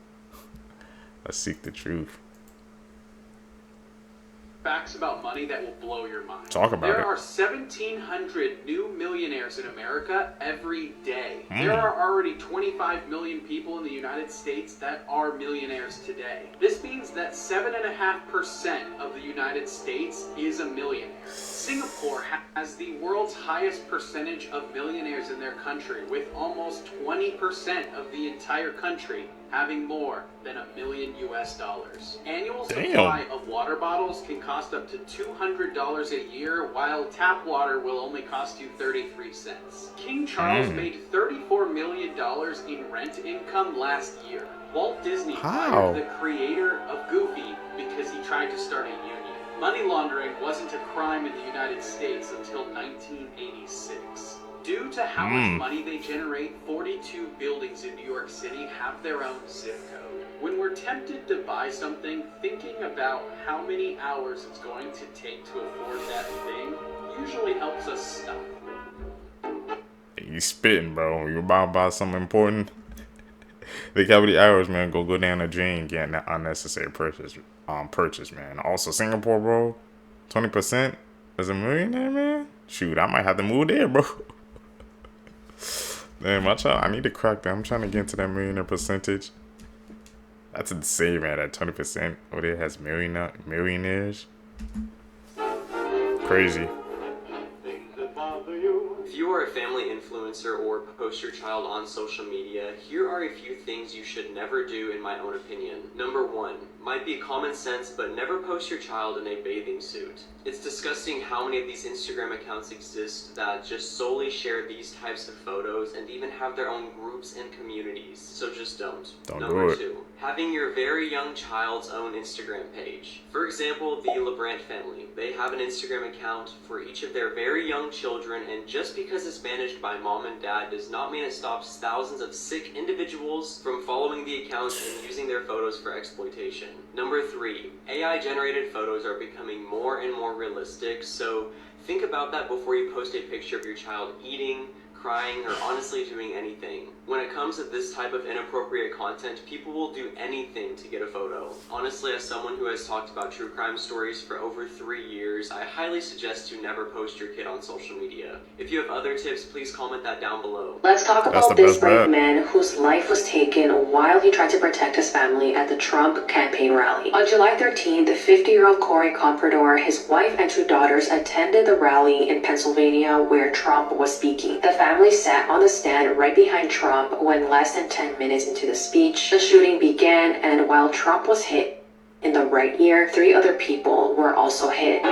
Let's seek the truth. Facts about money that will blow your mind. Talk about it. There are 1,700 new millionaires in America every day. There are already 25 million people in the United States that are millionaires today. This means that 7.5% of the United States is a millionaire. Singapore has the world's highest percentage of millionaires in their country, with almost 20% of the entire country having more than $1 million US. Annual supply of water bottles can cost up to $200 a year, while tap water will only cost you 33 cents. King Charles made $34 million in rent income last year. Walt Disney fired the creator of Goofy because he tried to start a union. Money laundering wasn't a crime in the United States until 1986. Due to how much money they generate, 42 buildings in New York City have their own zip code. When we're tempted to buy something, thinking about how many hours it's going to take to afford that thing usually helps us stop. You spitting, bro. When you're about to buy something important, think how many hours, man, go down the drain getting that unnecessary purchase, man. Also, Singapore, bro, 20% as a millionaire, man. Shoot, I might have to move there, bro. Damn, I need to crack that. I'm trying to get into that millionaire percentage. That's insane, man. That 20% over there has millionaires. Crazy. If you are a family influencer or post your child on social media, here are a few things you should never do in my own opinion. Number 1, might be common sense, but never post your child in a bathing suit. It's disgusting how many of these Instagram accounts exist that just solely share these types of photos and even have their own groups and communities, so just don't. Number 2, having your very young child's own Instagram page. For example, the LeBrant family. They have an Instagram account for each of their very young children, and just because it's managed by mom and dad does not mean it stops thousands of sick individuals from following the account and using their photos for exploitation. Number 3, AI-generated photos are becoming more and more realistic, so think about that before you post a picture of your child eating, crying, or honestly doing anything. When it comes to this type of inappropriate content, people will do anything to get a photo. Honestly, as someone who has talked about true crime stories for over 3 years, I highly suggest you never post your kid on social media. If you have other tips, please comment that down below. Let's talk about this brave man whose life was taken while he tried to protect his family at the Trump campaign rally. On July 13th, the 50-year-old Corey Comprador, his wife and 2 daughters attended the rally in Pennsylvania where Trump was speaking. The family sat on the stand right behind Trump when less than 10 minutes into the speech, the shooting began, and while Trump was hit in the right ear, 3 other people were also hit.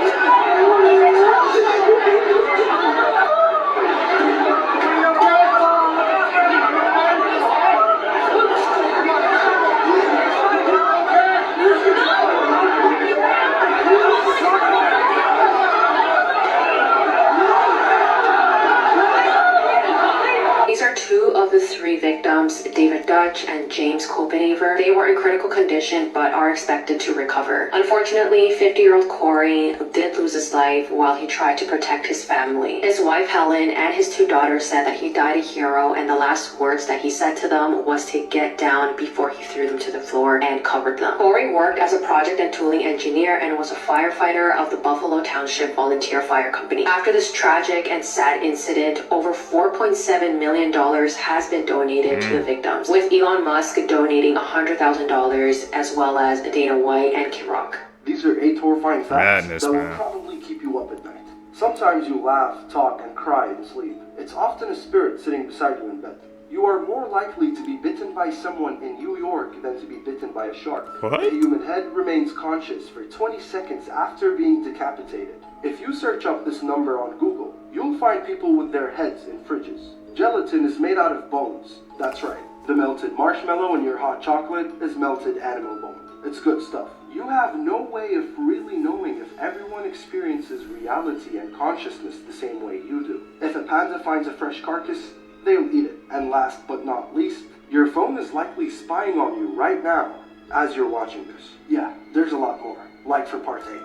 These are 2 of the 3 victims, David Dutch and James Copenhaver. They were in critical condition but are expected to recover. Unfortunately, 50-year-old Corey did lose his life while he tried to protect his family. His wife Helen and his 2 daughters said that he died a hero, and the last words that he said to them was to get down before he threw them to the floor and covered them. Corey worked as a project and tooling engineer and was a firefighter of the Buffalo Township Volunteer Fire Company. After this tragic and sad incident, over $4.7 million has been donated to the victims, with Elon Musk donating $100,000 as well as Dana White and Kid Rock. These are 8 horrifying facts that will man. probably keep you up at night. Sometimes you laugh, talk, and cry in sleep. It's often a spirit sitting beside you in bed. You are more likely to be bitten by someone in New York than to be bitten by a shark. What? The human head remains conscious for 20 seconds after being decapitated. If you search up this number on Google, you'll find people with their heads in fridges. Gelatin is made out of bones. That's right. The melted marshmallow in your hot chocolate is melted animal bone. It's good stuff. You have no way of really knowing if everyone experiences reality and consciousness the same way you do. If a panda finds a fresh carcass, they'll eat it. And last but not least, your phone is likely spying on you right now as you're watching this. Yeah, there's a lot more. Like for part 8.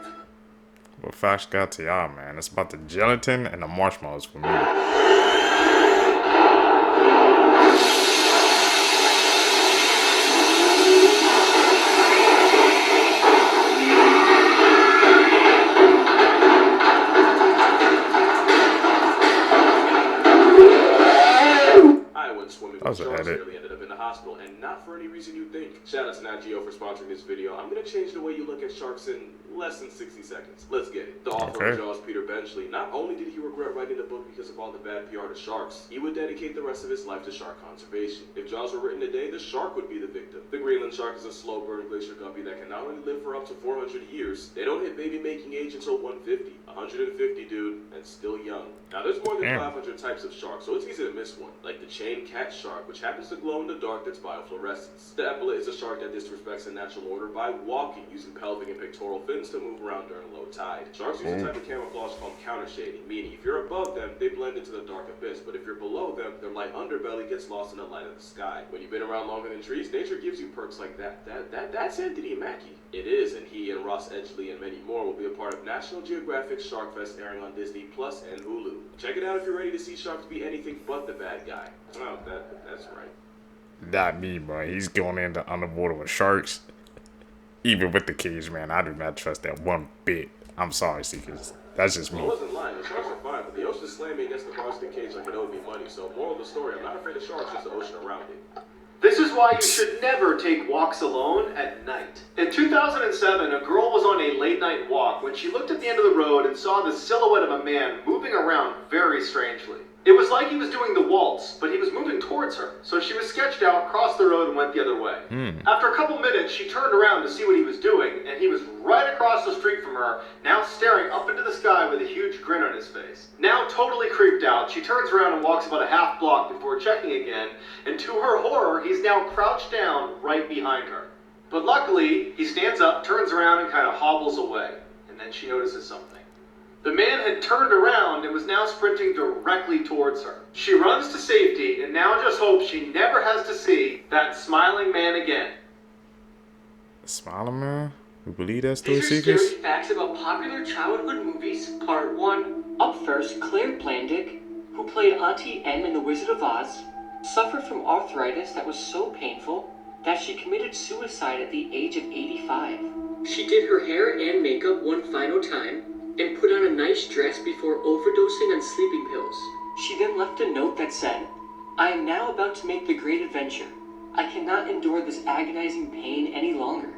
What facts got to y'all, man? It's about the gelatin and the marshmallows for me. Charles nearly ended up in the hospital, and not for any reason you think. Shout out to Nat Geo for sponsoring this video. I'm gonna change the way you look at sharks in less than 60 seconds. Let's get it. The author of Jaws, Peter Benchley, not only did he regret writing the book because of all the bad PR to sharks, he would dedicate the rest of his life to shark conservation. If Jaws were written today, the shark would be the victim. The Greenland shark is a slow-burn glacier guppy that can not only live for up to 400 years, they don't hit baby-making age until 150. 150, dude, and still young. Now, there's more than 500 types of sharks, so it's easy to miss one, like the chain cat shark, which happens to glow in the dark that's biofluorescence. The epaulet is a shark that disrespects the natural order by walking, using pelvic and pectoral fins to move around during low tide. Sharks use a type of camouflage called countershading, meaning if you're above them, they blend into the dark abyss, but if you're below them, their light underbelly gets lost in the light of the sky. When you've been around longer than trees, nature gives you perks like that. That's Anthony Mackie. It is, and he and Ross Edgley and many more will be a part of National Geographic Shark Fest airing on Disney Plus and Hulu. Check it out if you're ready to see sharks be anything but the bad guy. Oh, that's right. Not me, bro. He's going into underwater with sharks. Even with the cage, man, I do not trust that one bit. I'm sorry, Seekers. That's just me. I wasn't lying. The sharks are fine, but the ocean slammed me against the bars of the cage like it owed me money. So, moral of the story, I'm not afraid of sharks, just the ocean around it. This is why you should never take walks alone at night. In 2007, a girl was on a late-night walk when she looked at the end of the road and saw the silhouette of a man moving around very strangely. It was like he was doing the waltz, but he was moving towards her, so she was sketched out, crossed the road, and went the other way. After a couple minutes, she turned around to see what he was doing, and he was right across the street from her, now staring up into the sky with a huge grin on his face. Now totally creeped out, she turns around and walks about a half block before checking again, and to her horror, he's now crouched down right behind her. But luckily, he stands up, turns around, and kind of hobbles away, and then she notices something. The man had turned around and was now sprinting directly towards her. She runs to safety and now just hopes she never has to see that smiling man again. Smiling man? We believe that's still These are secrets? scary facts about popular childhood movies, part 1. Up first, Claire Blandick, who played Auntie Em in The Wizard of Oz, suffered from arthritis that was so painful that she committed suicide at the age of 85. She did her hair and makeup one final time, and put on a nice dress before overdosing on sleeping pills. She then left a note that said, "I am now about to make the great adventure. I cannot endure this agonizing pain any longer.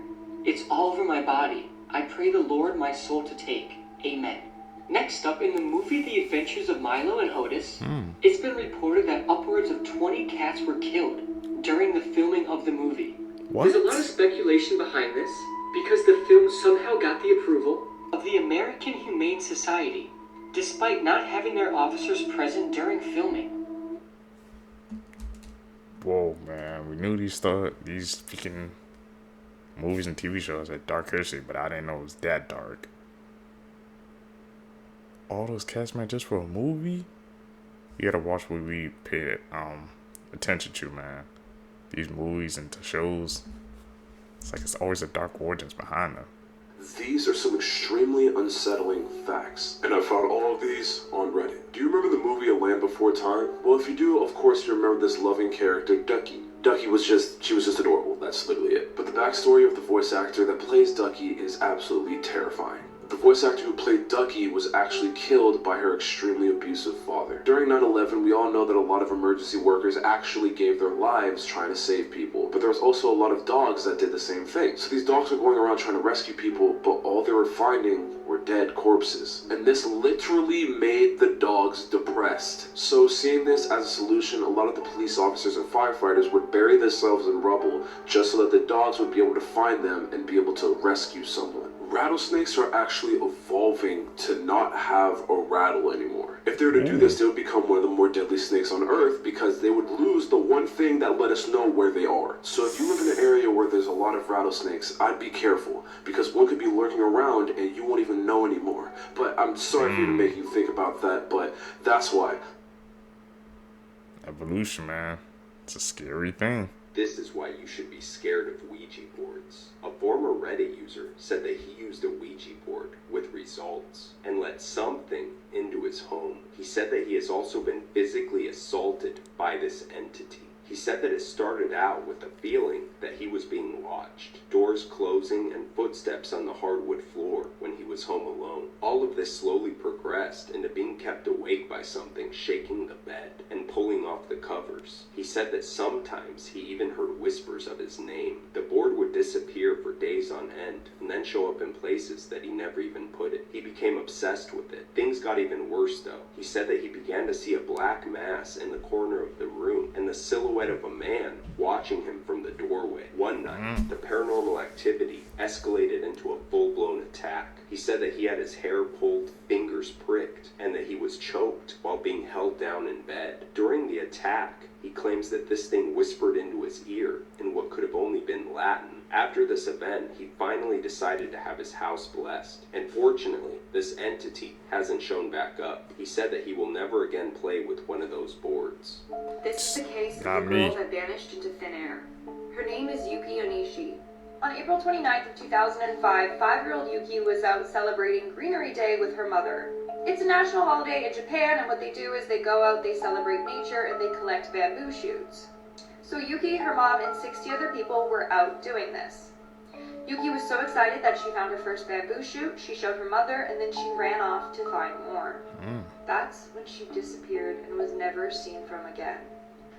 It's all over my body. I pray the Lord my soul to take. Amen." Next up, in the movie The Adventures of Milo and Otis, it's been reported that upwards of 20 cats were killed during the filming of the movie. There's a lot of speculation behind this, because the film somehow got the approval of the American Humane Society, despite not having their officers present during filming. Whoa, man. We knew these freaking movies and TV shows had dark history, but I didn't know it was that dark. All those cats, man, just for a movie? You gotta watch what we pay attention to, man. These movies and shows. It's like it's always a dark origins behind them. These are some extremely unsettling facts, and I found all of these on Reddit. Do you remember the movie A Land Before Time? Well, if you do, of course you remember this loving character, Ducky. Ducky was just adorable, that's literally it. But the backstory of the voice actor that plays Ducky is absolutely terrifying. The voice actor who played Ducky was actually killed by her extremely abusive father. During 9/11, we all know that a lot of emergency workers actually gave their lives trying to save people. But there was also a lot of dogs that did the same thing. So these dogs were going around trying to rescue people, but all they were finding were dead corpses. And this literally made the dogs depressed. So seeing this as a solution, a lot of the police officers and firefighters would bury themselves in rubble just so that the dogs would be able to find them and be able to rescue someone. Rattlesnakes are actually evolving to not have a rattle anymore. If they were to do this, they would become one of the more deadly snakes on Earth because they would lose the one thing that let us know where they are. So if you live in an area where there's a lot of rattlesnakes, I'd be careful because one could be lurking around and you won't even know anymore. But I'm sorry for you to make you think about that, but that's why. Evolution, man. It's a scary thing. This is why you should be scared of Ouija boards. A former Reddit user said that he used a Ouija board with results and let something into his home. He said that he has also been physically assaulted by this entity. He said that it started out with a feeling that he was being watched, doors closing and footsteps on the hardwood floor when he was home alone. All of this slowly progressed into being kept awake by something shaking the bed and pulling off the covers. He said that sometimes he even heard whispers of his name. The board would disappear for days on end and then show up in places that he never even put it. He became obsessed with it. Things got even worse though. He said that he began to see a black mass in the corner of the room and the silhouette of a man watching him from the doorway. One night, the paranormal activity escalated into a full-blown attack. He said that he had his hair pulled, fingers pricked, and that he was choked while being held down in bed. During the attack, he claims that this thing whispered into his ear in what could have only been Latin. After this event, he finally decided to have his house blessed. And fortunately, this entity hasn't shown back up. He said that he will never again play with one of those boards. This is the case of the girl that vanished into thin air. Her name is Yuki Onishi. On April 29th of 2005, 5-year-old Yuki was out celebrating Greenery Day with her mother. It's a national holiday in Japan, and what they do is they go out, they celebrate nature, and they collect bamboo shoots. So Yuki, her mom, and 60 other people were out doing this. Yuki was so excited that she found her first bamboo shoot, she showed her mother, and then she ran off to find more. That's when she disappeared and was never seen from again.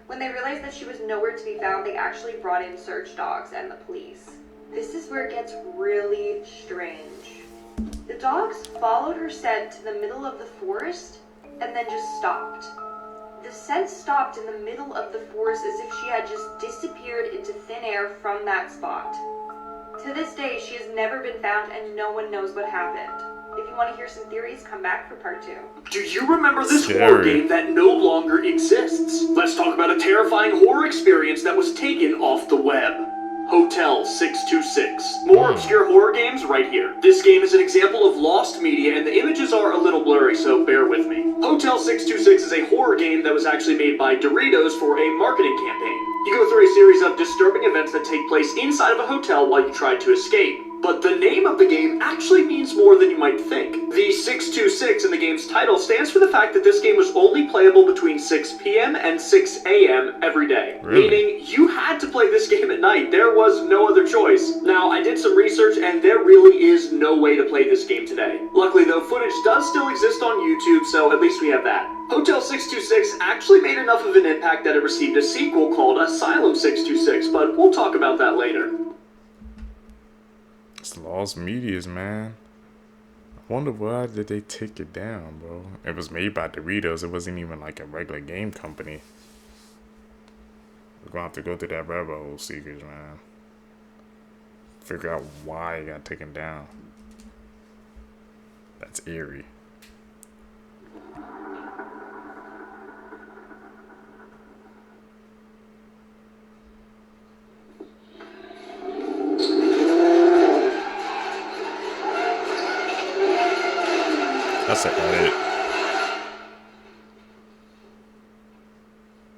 When they realized that she was nowhere to be found, they actually brought in search dogs and the police. This is where it gets really strange. The dogs followed her scent to the middle of the forest and then just stopped. The scent stopped in the middle of the forest as if she had just disappeared into thin air from that spot. To this day, she has never been found and no one knows what happened. If you want to hear some theories, come back for part 2. Do you remember this horror game that no longer exists? Let's talk about a terrifying horror experience that was taken off the web. Hotel 626. More obscure horror games right here. This game is an example of lost media and the images are a little blurry, so bear with me. Hotel 626 is a horror game that was actually made by Doritos for a marketing campaign. You go through a series of disturbing events that take place inside of a hotel while you try to escape. But the name of the game actually means more than you might think. The 626 in the game's title stands for the fact that this game was only playable between 6 p.m. and 6 a.m. every day. Really? Meaning you had to play this game at night. There was no other choice. Now, I did some research and there really is no way to play this game today. Luckily though, footage does still exist on YouTube, so at least we have that. Hotel 626 actually made enough of an impact that it received a sequel called Asylum 626, but we'll talk about that later. It's lost medias, man. I wonder why did they take it down, bro? It was made by Doritos. It wasn't even like a regular game company. We're gonna have to go through that rabbit hole, Seekers, man. Figure out why it got taken down. That's eerie. That's an edit.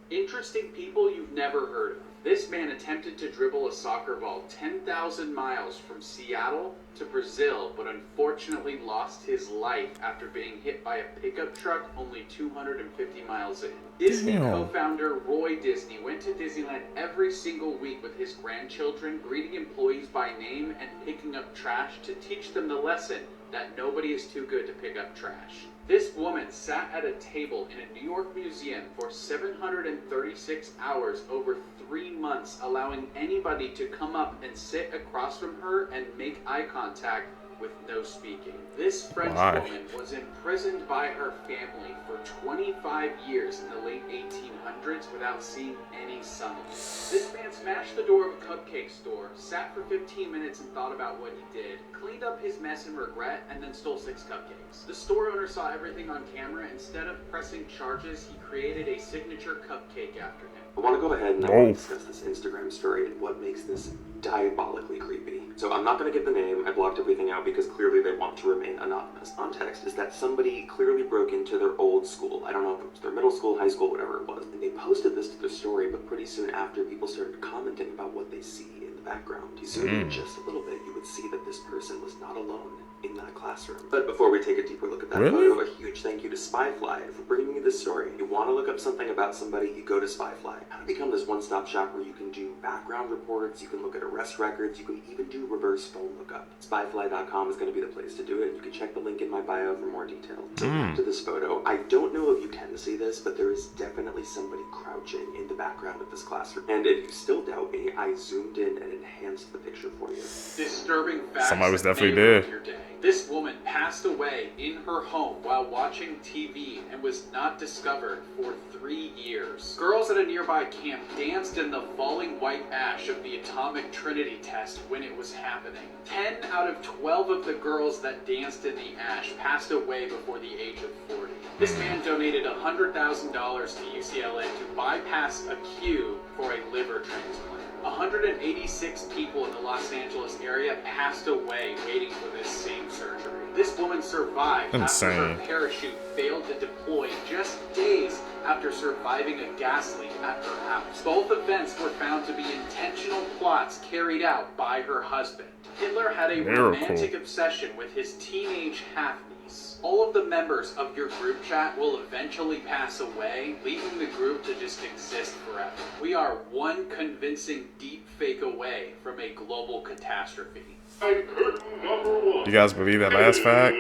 Interesting people you've never heard of. This man attempted to dribble a soccer ball 10,000 miles from Seattle to Brazil, but unfortunately lost his life after being hit by a pickup truck only 250 miles in. Disney co-founder Roy Disney went to Disneyland every single week with his grandchildren, greeting employees by name and picking up trash to teach them the lesson that nobody is too good to pick up trash. This woman sat at a table in a New York museum for 736 hours over 3 months, allowing anybody to come up and sit across from her and make eye contact with no speaking. This French woman was imprisoned by her family for 25 years in the late 1800s without seeing any summons. This man smashed the door of a cupcake store, sat for 15 minutes and thought about what he did, cleaned up his mess in regret, and then stole 6 cupcakes. The store owner saw everything on camera. Instead of pressing charges, he created a signature cupcake after him. I want to go ahead and I want to discuss this Instagram story and what makes this diabolically creepy. So I'm not going to give the name. I blocked everything out because clearly they want to remain anonymous. Context is that somebody clearly broke into their old school. I don't know if it was their middle school, high school, whatever it was. And they posted this to their story, but pretty soon after, people started commenting about what they see in the background. You zoom in just a little bit, you would see that this person was not alone in that classroom. But before we take a deeper look at that photo, a huge thank you to Spyfly for bringing me this story. If you want to look up something about somebody, you go to Spyfly. How to become this one-stop shop where you can do background reports, you can look at arrest records, you can even do reverse phone lookup. Spyfly.com is going to be the place to do it, and you can check the link in my bio for more details. So back to this photo. I don't know if you can see this, but there is definitely somebody crouching in the background of this classroom. And if you still doubt me, I zoomed in and enhanced the picture for you. Disturbing facts. Somebody was definitely that there. made your day. This woman passed away in her home while watching TV and was not discovered for 3 years. Girls at a nearby camp danced in the falling white ash of the atomic Trinity test when it was happening. 10 out of 12 of the girls that danced in the ash passed away before the age of 40. This man donated $100,000 to UCLA to bypass a queue for a liver transplant. 186 people in the Los Angeles area passed away waiting for this same surgery. This woman survived after her parachute failed to deploy just days after surviving a gas leak at her house. Both events were found to be intentional plots carried out by her husband. Hitler had a romantic obsession with his teenage half-niece. All of the members of your group chat will eventually pass away, leaving the group to just exist forever. We are one convincing deep fake away from a global catastrophe. You guys believe that last fact?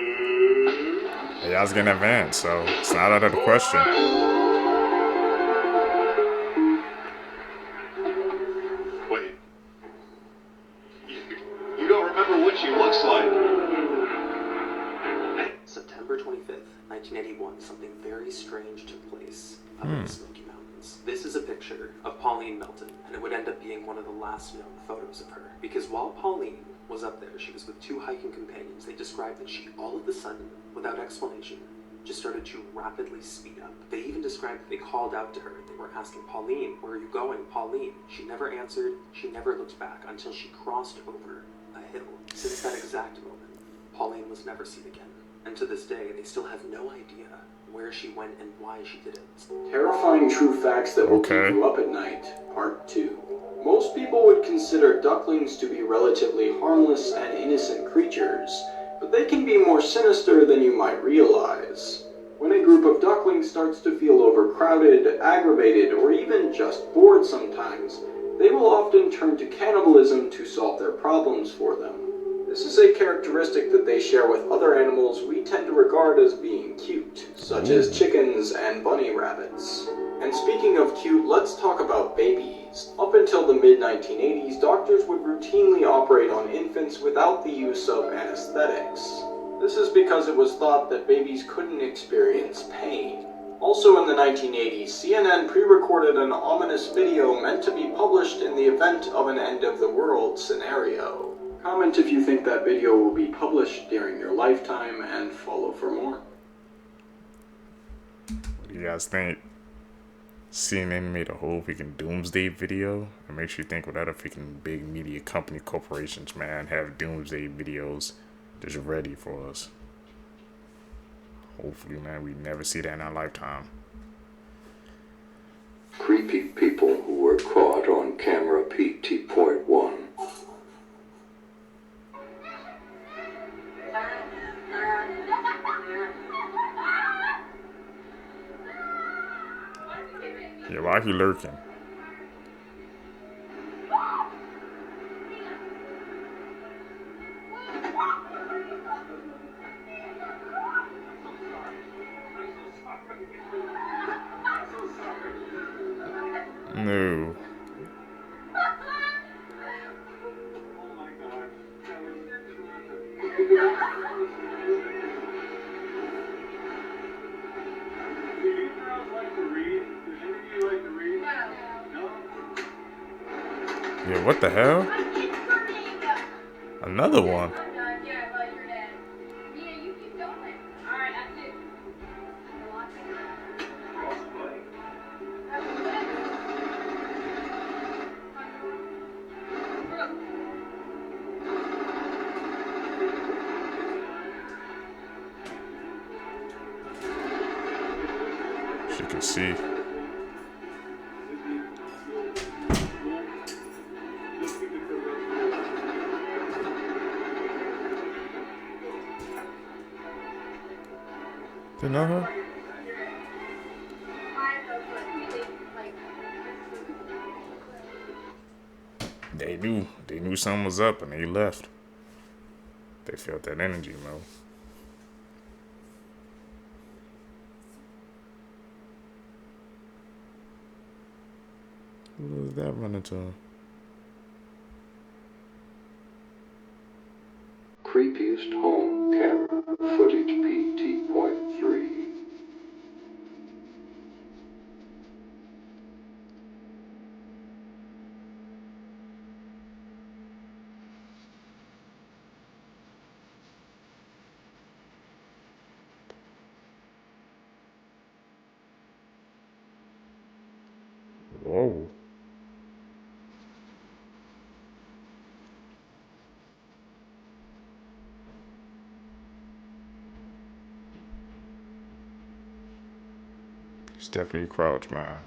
AI's getting advanced, so it's not out of the question. Wait. You don't remember what she looks like? September September 25th, 1981, something very strange took place up in the Smoky Mountains. This is a picture of Pauline Melton, and it would end up being one of the last known photos of her. Because while Pauline was up there, she was with two hiking companions. They described that she, all of a sudden, without explanation, just started to rapidly speed up. They even described that they called out to her. They were asking, Pauline, where are you going? Pauline. She never answered. She never looked back until she crossed over a hill. Since that exact moment, Pauline was never seen again. And to this day, they still have no idea where she went and why she did it. Terrifying true facts that will keep you up at night, part 2. Most people would consider ducklings to be relatively harmless and innocent creatures, but they can be more sinister than you might realize. When a group of ducklings starts to feel overcrowded, aggravated, or even just bored sometimes, they will often turn to cannibalism to solve their problems for them. This is a characteristic that they share with other animals we tend to regard as being cute, such as chickens and bunny rabbits. And speaking of cute, let's talk about babies. Up until the mid-1980s, doctors would routinely operate on infants without the use of anesthetics. This is because it was thought that babies couldn't experience pain. Also in the 1980s, CNN pre-recorded an ominous video meant to be published in the event of an end-of-the-world scenario. Comment if you think that video will be published during your lifetime, and follow for more. What do you guys think? CNN made a whole freaking doomsday video. It makes you think what other freaking big media company corporations, man, have doomsday videos just ready for us. Hopefully, man, we never see that in our lifetime. Creepy people who were caught on camera PT.1. Yeah, why he lurking? No. Yeah, what the hell? Another one. She can see. You know her? They knew something was up and they left. They felt that energy, Mo. Who was that running to? Creepiest home camera footage PT.3. Whoa. It's definitely Crouch, man.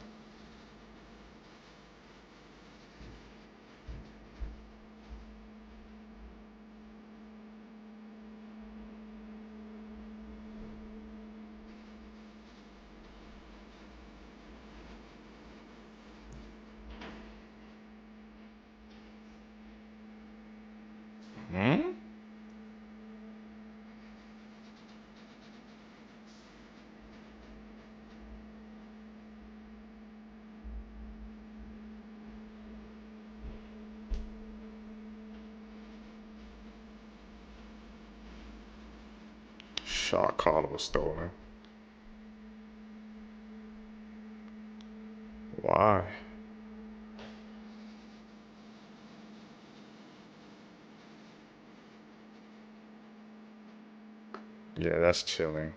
Hmm? Shot caller was stolen. Why? Yeah, that's chilling.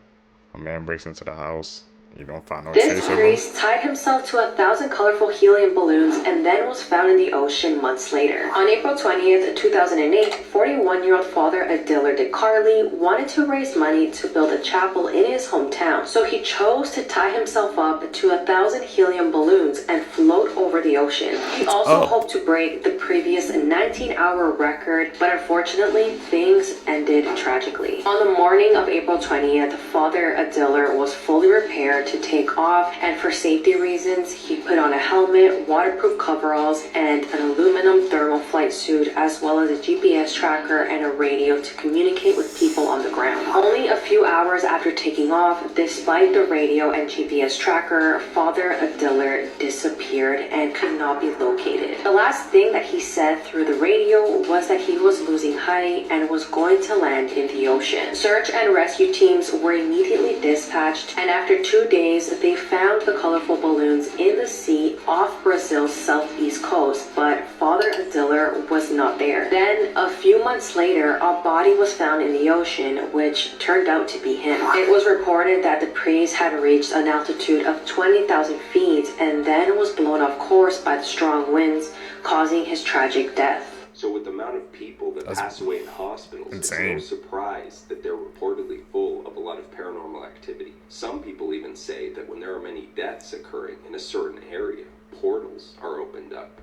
A man breaks into the house. You don't find no trace This of him. priest tied himself to 1,000 colorful helium balloons and then was found in the ocean months later. On April 20th, 2008, 41-year-old father Adiller DeCarly wanted to raise money to build a chapel in his hometown, so he chose to tie himself up to 1,000 helium balloons and float over the ocean. He also hoped to break the previous 19-hour record, but unfortunately, things ended tragically. On the morning of April 20th, Father Adiller was fully repaired to take off, and for safety reasons he put on a helmet, waterproof coveralls, and an aluminum thermal flight suit, as well as a GPS tracker and a radio to communicate with people on the ground. Only a few hours after taking off, despite the radio and GPS tracker, Father Adiller disappeared and could not be located. The last thing that he said through the radio was that he was losing height and was going to land in the ocean. Search and rescue teams were immediately dispatched, and after 2 days, they found the colorful balloons in the sea off Brazil's southeast coast, but Father Adiller was not there. Then, a few months later, a body was found in the ocean, which turned out to be him. It was reported that the priest had reached an altitude of 20,000 feet and then was blown off course by the strong winds, causing his tragic death. So with the amount of people that pass away in hospitals, it's no surprise that they're reportedly full of a lot of paranormal activity. Some people even say that when there are many deaths occurring in a certain area, portals are opened up.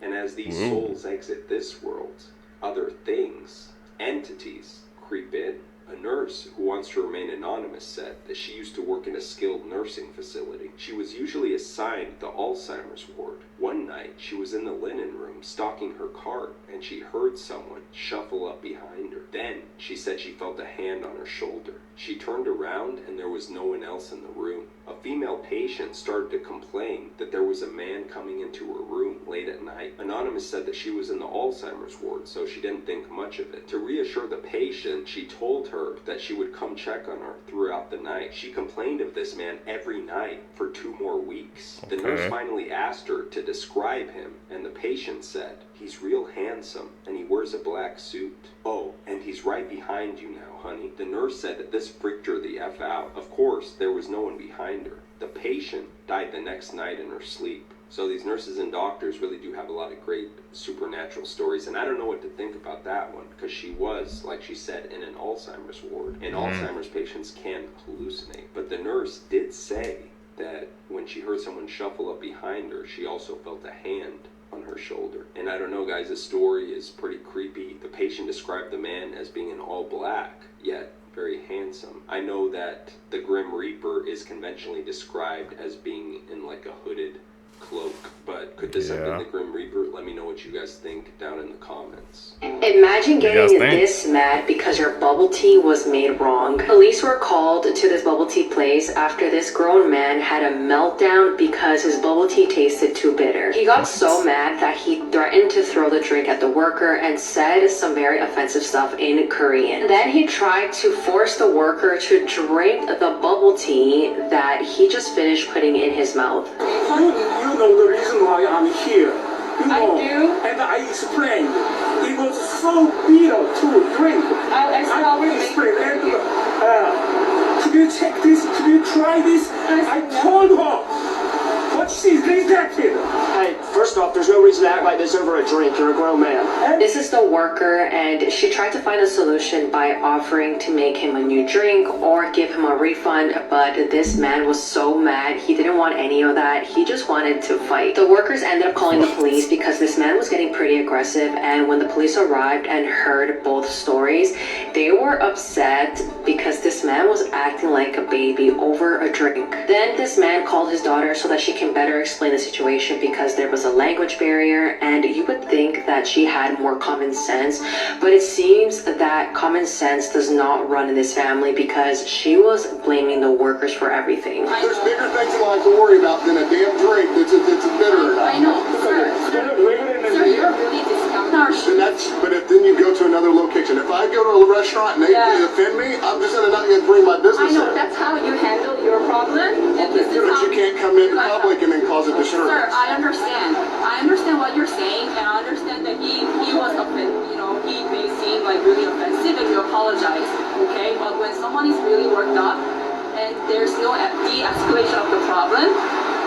And as these souls exit this world, other things, entities, creep in. A nurse who wants to remain anonymous said that she used to work in a skilled nursing facility. She was usually assigned the Alzheimer's ward. One night, she was in the linen room stocking her cart, and she heard someone shuffle up behind her. Then, she said she felt a hand on her shoulder. She turned around, and there was no one else in the room. A female patient started to complain that there was a man coming into her room late at night. Anonymous said that she was in the Alzheimer's ward, so she didn't think much of it. To reassure the patient, she told her that she would come check on her throughout the night. She complained of this man every night for 2 more weeks. The nurse finally asked her to describe him, and the patient said, "He's real handsome, and he wears a black suit. Oh, and he's right behind you now, honey." The nurse said that this freaked her the F out. Of course, there was no one behind her. The patient died the next night in her sleep. So these nurses and doctors really do have a lot of great supernatural stories, and I don't know what to think about that one, because she was, like she said, in an Alzheimer's ward, and Alzheimer's patients can hallucinate. But the nurse did say that when she heard someone shuffle up behind her, she also felt a hand on her shoulder. And I don't know, guys, the story is pretty creepy. The patient described the man as being in all black, yet very handsome. I know that the Grim Reaper is conventionally described as being in like a hooded cloak, but could this have been the Grim Reaper? Let me know what you guys think down in the comments. Imagine getting this mad because your bubble tea was made wrong. Police were called to this bubble tea place after this grown man had a meltdown because his bubble tea tasted too bitter. He got so mad that he threatened to throw the drink at the worker and said some very offensive stuff in Korean. Then he tried to force the worker to drink the bubble tea that he just finished putting in his mouth. You know the reason why I'm here. You know, I do. And I explained. It was so bitter to drink. I explained. And could you check this? Could you try this? I told her, but she rejected. Hey, first off, there's no reason to act like this over a drink. You're a grown man. This is the worker, and she tried to find a solution by offering to make him a new drink or give him a refund, but this man was so mad. He didn't want any of that. He just wanted to fight. The workers ended up calling the police because this man was getting pretty aggressive, and when the police arrived and heard both stories, they were upset because this man was acting like a baby over a drink. Then this man called his daughter so that she can better explain the situation because there was a language barrier, and you would think that she had more common sense, but it seems that common sense does not run in this family because she was blaming the workers for everything. There's bigger things in life to worry about than a damn drink that's a bitter enough. I know, sir, you're really disgusting. But if then you go to another location, if I go to a restaurant and they offend me, I'm just gonna not. and bring my business I know, in. that's how you handle your problem. And this is how You can't come in public and then cause a disturbance. Sir, I understand. I understand what you're saying, and I understand that he was offended. You know, he may seem like really offensive, and you apologize. Okay, but when someone is really worked up, and there's no de-escalation of the problem,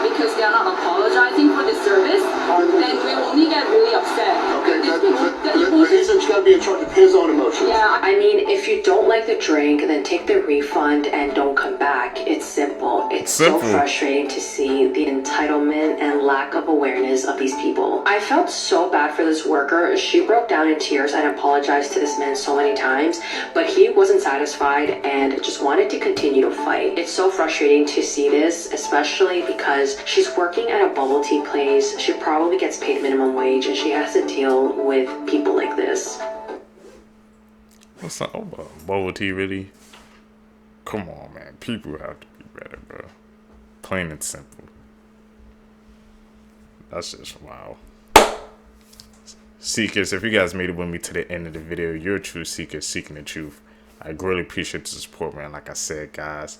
because they're not apologizing for the service, then we only get really upset. Okay, he's got to be in charge of his own emotions. Yeah. I mean, if you don't like the drink, then take the refund and don't come back. It's simple. It's so frustrating to see the entitlement and lack of awareness of these people. I felt so bad for this worker. She broke down in tears and apologized to this man so many times, but he wasn't satisfied and just wanted to continue to fight. It's so frustrating to see this, especially because she's working at a bubble tea place. She probably gets paid minimum wage and she has to deal with people like this. What's up? Bubble tea, really? Come on, man. People have to be better, bro. Plain and simple. That's just wow. Seekers, if you guys made it with me to the end of the video, you're a true seeker seeking the truth. I greatly appreciate the support, man. Like I said, guys,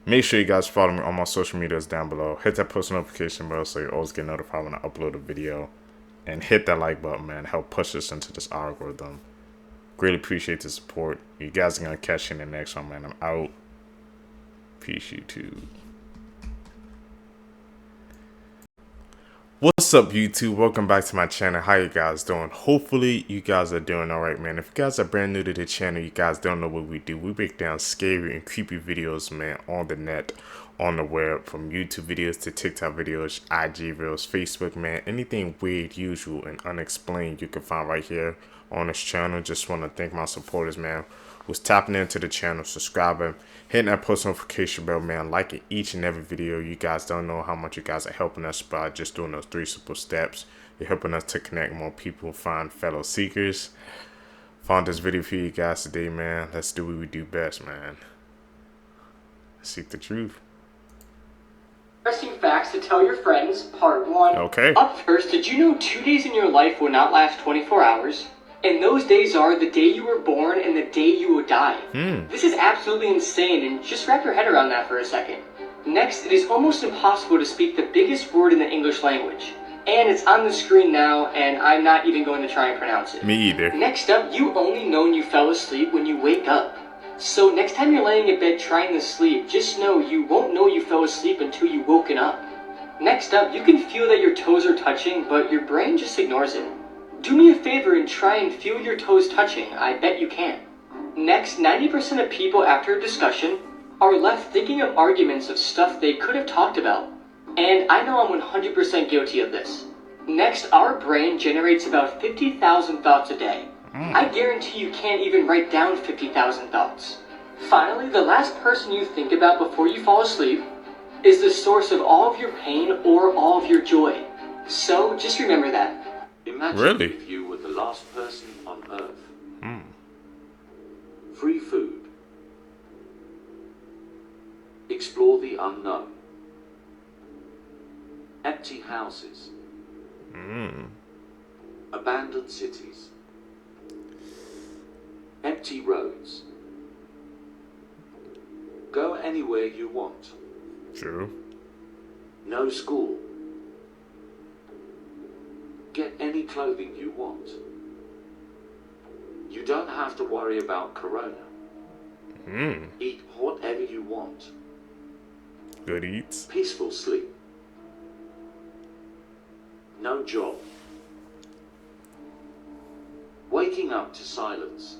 make sure you guys follow me on my social medias down below. Hit that post notification bell so you always get notified when I upload a video. And hit that like button, man. Help push us into this algorithm. Greatly appreciate the support. You guys are going to catch you in the next one, man. I'm out. Peace, YouTube. What's up, YouTube? Welcome back to my channel. How you guys doing? Hopefully you guys are doing alright, man. If you guys are brand new to the channel, you guys don't know what we do. We break down scary and creepy videos, man, on the net, on the web, from YouTube videos to TikTok videos, IG reels, Facebook, man. Anything weird, usual, and unexplained you can find right here on this channel. Just want to thank my supporters, man, who's tapping into the channel, subscribing, hitting that post notification bell, man, liking each and every video. You guys don't know how much you guys are helping us by just doing those 3 simple steps. You're helping us to connect more people, find fellow seekers. Found this video for you guys today, man. Let's do what we do best, man. Seek the truth. Interesting facts to tell your friends, part 1. Okay. Up first, did you know 2 days in your life will not last 24 hours? And those days are the day you were born and the day you will die. This is absolutely insane, and just wrap your head around that for a second. Next, it is almost impossible to speak the biggest word in the English language. And it's on the screen now, and I'm not even going to try and pronounce it. Me either. Next up, you only know you fell asleep when you wake up. So next time you're laying in bed trying to sleep, just know you won't know you fell asleep until you've woken up. Next up, you can feel that your toes are touching, but your brain just ignores it. Do me a favor and try and feel your toes touching. I bet you can. Next, 90% of people after a discussion are left thinking of arguments of stuff they could have talked about. And I know I'm 100% guilty of this. Next, our brain generates about 50,000 thoughts a day. I guarantee you can't even write down 50,000 thoughts. Finally, the last person you think about before you fall asleep is the source of all of your pain or all of your joy. So just remember that. Imagine if you were the last person on Earth. Free food. Explore the unknown. Empty houses. Abandoned cities. Empty roads. Go anywhere you want. True. No school. Get any clothing you want. You don't have to worry about corona. Eat whatever you want. Good eats. Peaceful sleep. No job. Waking up to silence.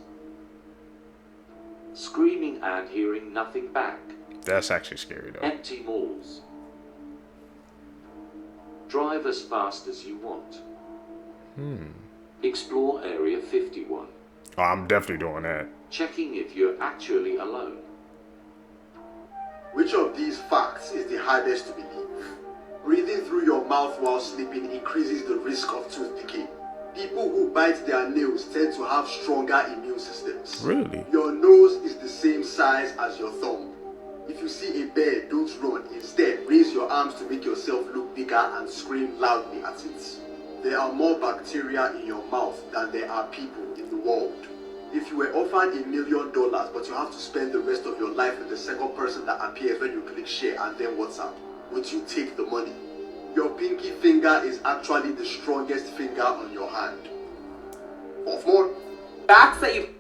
Screaming and hearing nothing back. That's actually scary, though. Empty malls. Drive as fast as you want. Explore Area 51. Oh, I'm definitely doing that. Checking if you're actually alone. Which of these facts is the hardest to believe? Breathing through your mouth while sleeping increases the risk of tooth decay. People who bite their nails tend to have stronger immune systems. Really? Your nose is the same size as your thumb. If you see a bear, don't run. Instead, raise your arms to make yourself look bigger and scream loudly at it. There are more bacteria in your mouth than there are people in the world. If you were offered $1 million, but you have to spend the rest of your life with the second person that appears when you click share and then WhatsApp, would you take the money? Your pinky finger is actually the strongest finger on your hand. Of more facts that you.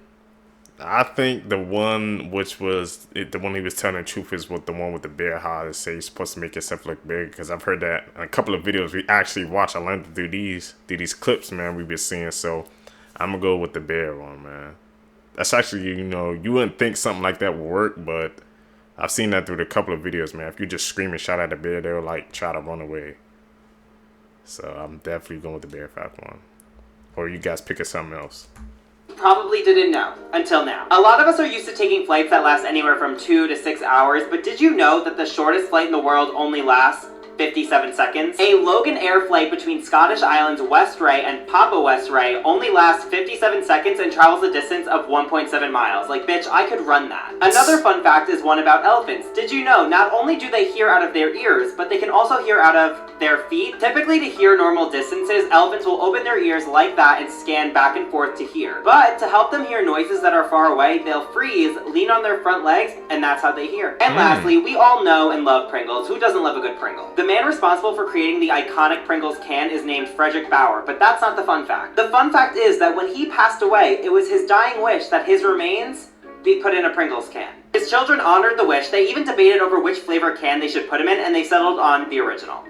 I think the one which was the one he was telling the truth is what the one with the bear how to say you're supposed to make yourself look big, because I've heard that in a couple of videos we actually watch. I learned to do these clips, man. We've been seeing, so I'm gonna go with the bear one, man. That's actually, you know, you wouldn't think something like that would work, but I've seen that through a couple of videos, man. If you just scream and shout at the bear, they'll like try to run away. So I'm definitely going with the bear fact one. Or you guys picking something else? Probably didn't know until now. A lot of us are used to taking flights that last anywhere from 2 to 6 hours, but did you know that the shortest flight in the world only lasts 57 seconds? A Logan Air flight between Scottish Islands Westray and Papa Westray only lasts 57 seconds and travels a distance of 1.7 miles. Like, bitch, I could run that. Another fun fact is one about elephants. Did you know not only do they hear out of their ears, but they can also hear out of their feet? Typically, to hear normal distances, elephants will open their ears like that and scan back and forth to hear. But to help them hear noises that are far away, they'll freeze, lean on their front legs, and that's how they hear. And lastly, we all know and love Pringles. Who doesn't love a good Pringle? The man responsible for creating the iconic Pringles can is named Frederick Bauer, but that's not the fun fact. The fun fact is that when he passed away, it was his dying wish that his remains be put in a Pringles can. His children honored the wish. They even debated over which flavor can they should put him in, and they settled on the original.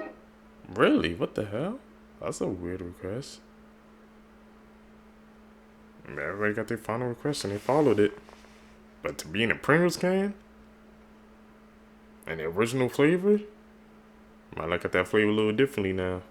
Really? What the hell? That's a weird request. Everybody got their final request and they followed it. But to be in a Pringles can? And the original flavor? Might look at that flavor a little differently now.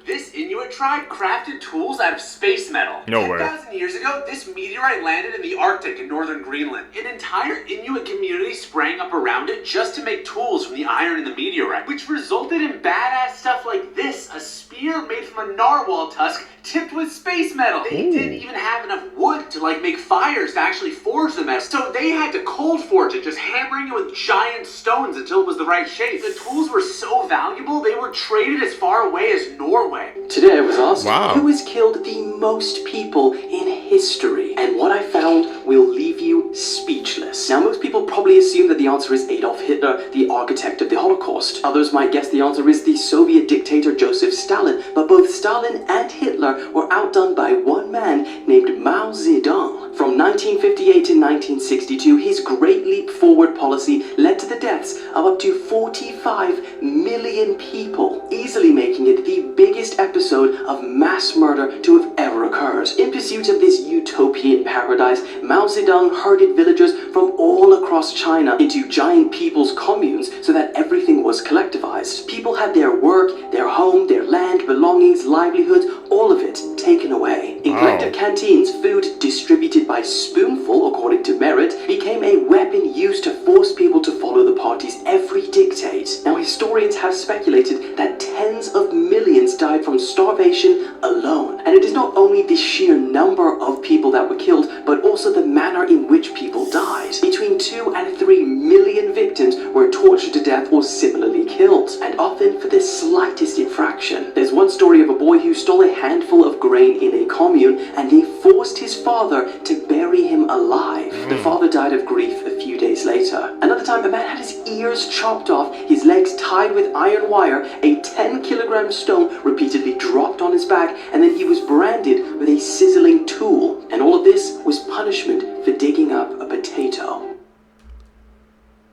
This Inuit tribe crafted tools out of space metal. No way. 10,000 years ago, this meteorite landed in the Arctic in northern Greenland. An entire Inuit community sprang up around it just to make tools from the iron in the meteorite, which resulted in badass stuff like this, a spear made from a narwhal tusk tipped with space metal. They didn't even have enough wood to make fires to actually forge the metal, so they had to cold forge it, just hammering it with giant stones until it was the right shape. The tools were so valuable, they were traded as far away as Norway. Today I was asked who has killed the most people in history, and what I found will leave you speechless. Now, most people probably assume that the answer is Adolf Hitler, the architect of the Holocaust. Others might guess the answer is the Soviet dictator Joseph Stalin, but both Stalin and Hitler were outdone by one man named Mao Zedong. From 1958 to 1962, his Great Leap Forward policy led to the deaths of up to 45 million people, easily making it the biggest episode of mass murder to have ever occurred. In pursuit of this utopian paradise, Mao Zedong herded villagers from all across China into giant people's communes so that everything was collectivized. People had their work, their home, their land, belongings, livelihoods, all of it taken away. In collective canteens, food distributed by spoonful, according to merit, became a weapon used to force people to follow the party's every dictate. Now, historians have speculated that tens of millions died from starvation alone. And it is not only the sheer number of people that were killed, but also the manner in which people died. Between 2 and 3 million victims were tortured to death or similarly killed, and often for the slightest infraction. There's one story of a boy who stole a handful of grain in a commune, and they forced his father to bury him alive. The father died of grief a few days later. Another time, a man had his ears chopped off, his legs tied with iron wire, a 10-kilogram stone repeatedly dropped on his back, and then he was branded with a sizzling tool. And all of this was punishment for digging up a potato.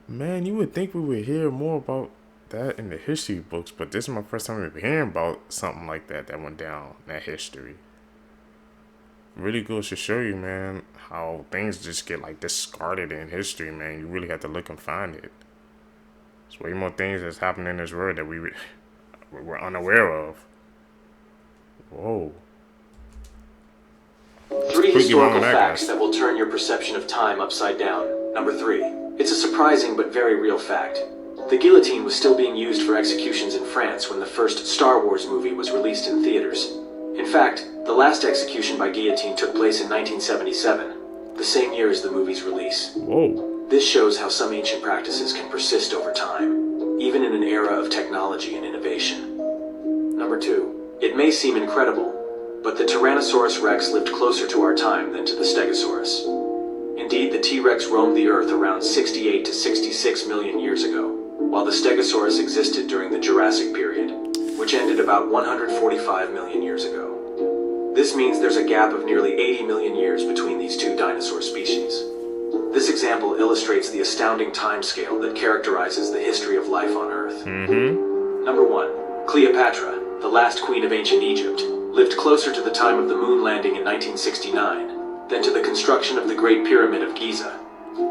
Man, you would think we would hear more about that in the history books, but this is my first time ever hearing about something like that went down in that history. Really goes to show you, man, how things just get discarded in history, man. You really have to look and find it. There's way more things that's happening in this world that we're unaware of. Whoa. 3 historical facts that will turn your perception of time upside down. Number 3. It's a surprising but very real fact. The guillotine was still being used for executions in France when the first Star Wars movie was released in theaters. In fact, the last execution by guillotine took place in 1977, the same year as the movie's release. Whoa. This shows how some ancient practices can persist over time, even in an era of technology and innovation. Number 2. It may seem incredible, But the Tyrannosaurus rex lived closer to our time than to the Stegosaurus. Indeed, the T-Rex roamed the Earth around 68 to 66 million years ago, while the Stegosaurus existed during the Jurassic period, which ended about 145 million years ago. This means there's a gap of nearly 80 million years between these two dinosaur species. This example illustrates the astounding timescale that characterizes the history of life on Earth. Number 1. Cleopatra, the last queen of ancient Egypt, lived closer to the time of the moon landing in 1969 than to the construction of the Great Pyramid of Giza.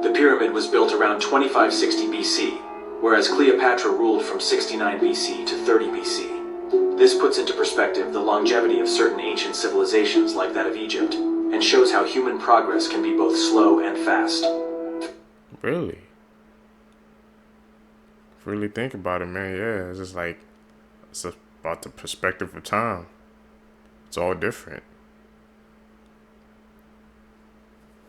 The pyramid was built around 2560 BC, whereas Cleopatra ruled from 69 BC to 30 BC. This puts into perspective the longevity of certain ancient civilizations like that of Egypt, and shows how human progress can be both slow and fast. Really? Really think about it, man. Yeah, it's just like, it's about the perspective of time. It's all different.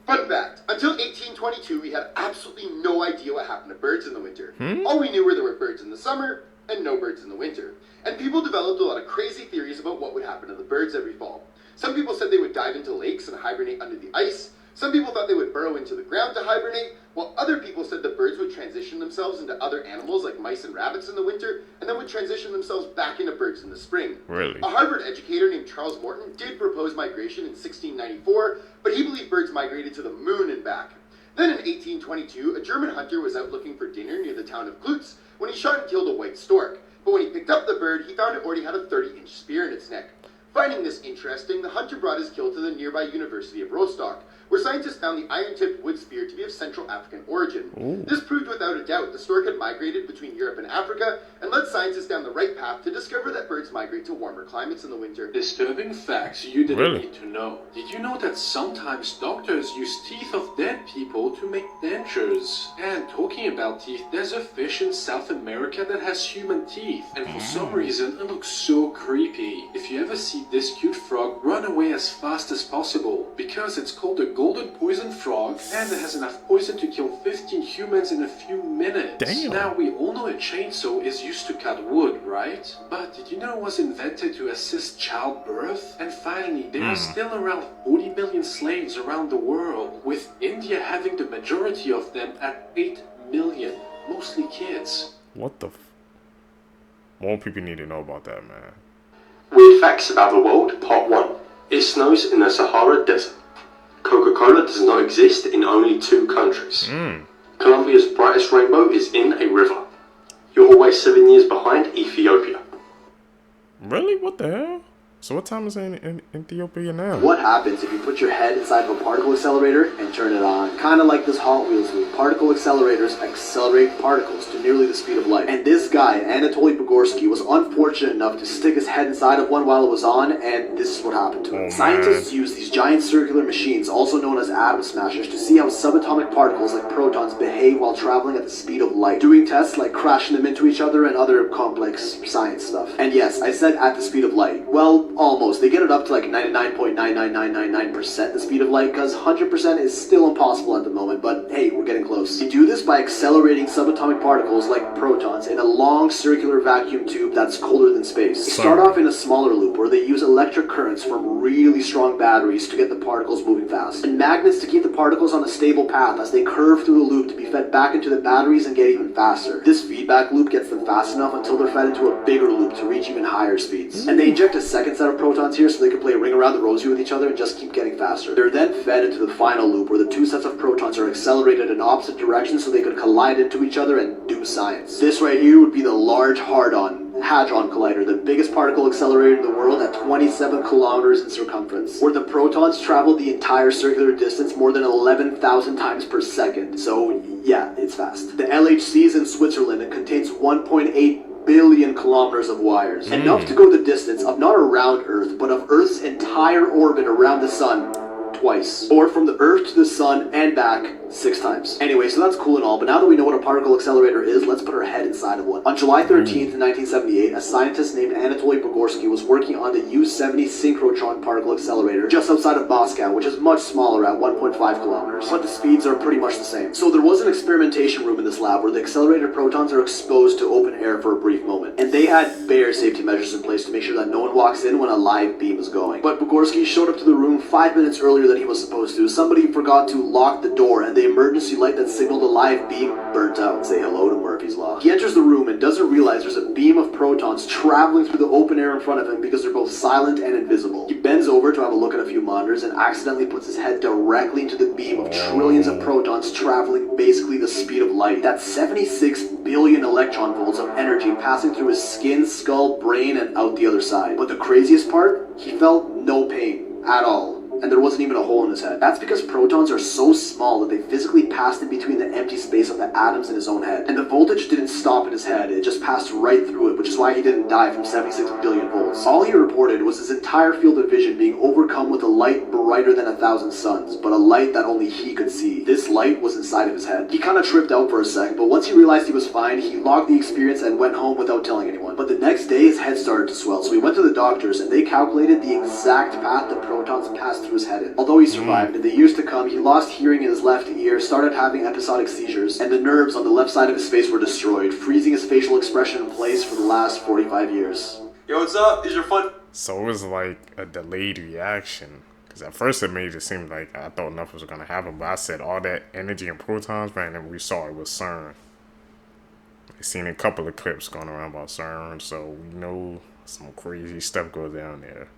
Fun fact, until 1822 we had absolutely no idea what happened to birds in the winter. All we knew were there were birds in the summer and no birds in the winter. And people developed a lot of crazy theories about what would happen to the birds every fall. Some people said they would dive into lakes and hibernate under the ice. Some people thought they would burrow into the ground to hibernate, while other people said the birds would transition themselves into other animals like mice and rabbits in the winter, and then would transition themselves back into birds in the spring. Really? A Harvard educator named Charles Morton did propose migration in 1694, but he believed birds migrated to the moon and back. Then in 1822, a German hunter was out looking for dinner near the town of Klutz when he shot and killed a white stork. But when he picked up the bird, he found it already had a 30-inch spear in its neck. Finding this interesting, the hunter brought his kill to the nearby University of Rostock, where scientists found the iron-tipped wood spear to be of Central African origin. This proved without a doubt the stork had migrated between Europe and Africa, and led scientists down the right path to discover that birds migrate to warmer climates in the winter. Disturbing facts you didn't need to know. Did you know that sometimes doctors use teeth of dead people to make dentures? And talking about teeth, there's a fish in South America that has human teeth, and for some reason it looks so creepy. If you ever see this cute frog, run away as fast as possible, because it's called a golden poison frog, and it has enough poison to kill 15 humans in a few minutes. Damn. Now, we all know a chainsaw is used to cut wood, right? But did you know it was invented to assist childbirth? And finally, there are still around 40 million slaves around the world, with India having the majority of them at 8 million, mostly kids. What the More people need to know about that, man. Weird facts about the world, part 1. It snows in the Sahara Desert. Coca-Cola does not exist in only 2 countries. Colombia's brightest rainbow is in a river. You're always 7 years behind Ethiopia. Really? What the hell? So what time is it in Ethiopia now? What happens if you put your head inside of a particle accelerator and turn it on? Kind of like this Hot Wheels movie. Particle accelerators accelerate particles to nearly the speed of light. And this guy, Anatoly Pogorsky, was unfortunate enough to stick his head inside of one while it was on, and this is what happened to him. Scientists use these giant circular machines, also known as atom smashers, to see how subatomic particles like protons behave while traveling at the speed of light, doing tests like crashing them into each other and other complex science stuff. And yes, I said at the speed of light. Well, almost. They get it up to like 99.99999% the speed of light, because 100% is still impossible at the moment, but hey, we're getting close. They do this by accelerating subatomic particles like protons in a long circular vacuum tube that's colder than space. They start off in a smaller loop where they use electric currents from really strong batteries to get the particles moving fast, and magnets to keep the particles on a stable path as they curve through the loop to be fed back into the batteries and get even faster. This feedback loop gets them fast enough until they're fed into a bigger loop to reach even higher speeds. And they inject a second set of protons here so they can play Ring Around the Rosie with each other and just keep getting faster. They're then fed into the final loop where the 2 sets of protons are accelerated in opposite directions so they could collide into each other and do science. This right here would be the Large Hadron Collider, the biggest particle accelerator in the world at 27 kilometers in circumference, where the protons travel the entire circular distance more than 11,000 times per second. So yeah, it's fast. The LHC is in Switzerland and contains 1.8 billion kilometers of wires, enough to go the distance of not around Earth, but of Earth's entire orbit around the Sun twice. Or from the Earth to the Sun and back 6 times. Anyway, so that's cool and all, but now that we know what a particle accelerator is, let's put our head inside of one. On July 13th, 1978, a scientist named Anatoly Pogorsky was working on the U-70 synchrotron particle accelerator just outside of Moscow, which is much smaller at 1.5 kilometers. But the speeds are pretty much the same. So there was an experimentation room in this lab where the accelerated protons are exposed to open air for a brief moment. And they had bare safety measures in place to make sure that no one walks in when a live beam is going. But Pogorsky showed up to the room 5 minutes earlier than he was supposed to. Somebody forgot to lock the door, and the emergency light that signaled a live beam burnt out. Say hello to Murphy's Law. He enters the room and doesn't realize there's a beam of protons traveling through the open air in front of him because they're both silent and invisible. He bends over to have a look at a few monitors and accidentally puts his head directly into the beam of trillions of protons traveling basically the speed of light. That's 76 billion electron volts of energy passing through his skin, skull, brain, and out the other side. But the craziest part? He felt no pain at all. And there wasn't even a hole in his head. That's because protons are so small that they physically passed in between the empty space of the atoms in his own head. And the voltage didn't stop in his head, it just passed right through it, which is why he didn't die from 76 billion volts. All he reported was his entire field of vision being overcome with a light brighter than 1,000 suns, but a light that only he could see. This light was inside of his head. He kind of tripped out for a sec, but once he realized he was fine, he logged the experience and went home without telling anyone. But the next day, his head started to swell, so he went to the doctors, and they calculated the exact path the protons passed through his head in. Although he survived, in the years to come, he lost hearing in his left ear, started having episodic seizures, and the nerves on the left side of his face were destroyed, freezing his facial expression in place for the last 45 years. Yo, what's up? These are fun. So it was like a delayed reaction. Because at first it made it seem like I thought nothing was going to happen, but I said all that energy and protons, man, and we saw it was CERN. We've seen a couple of clips going around about CERN, so we know some crazy stuff goes down there.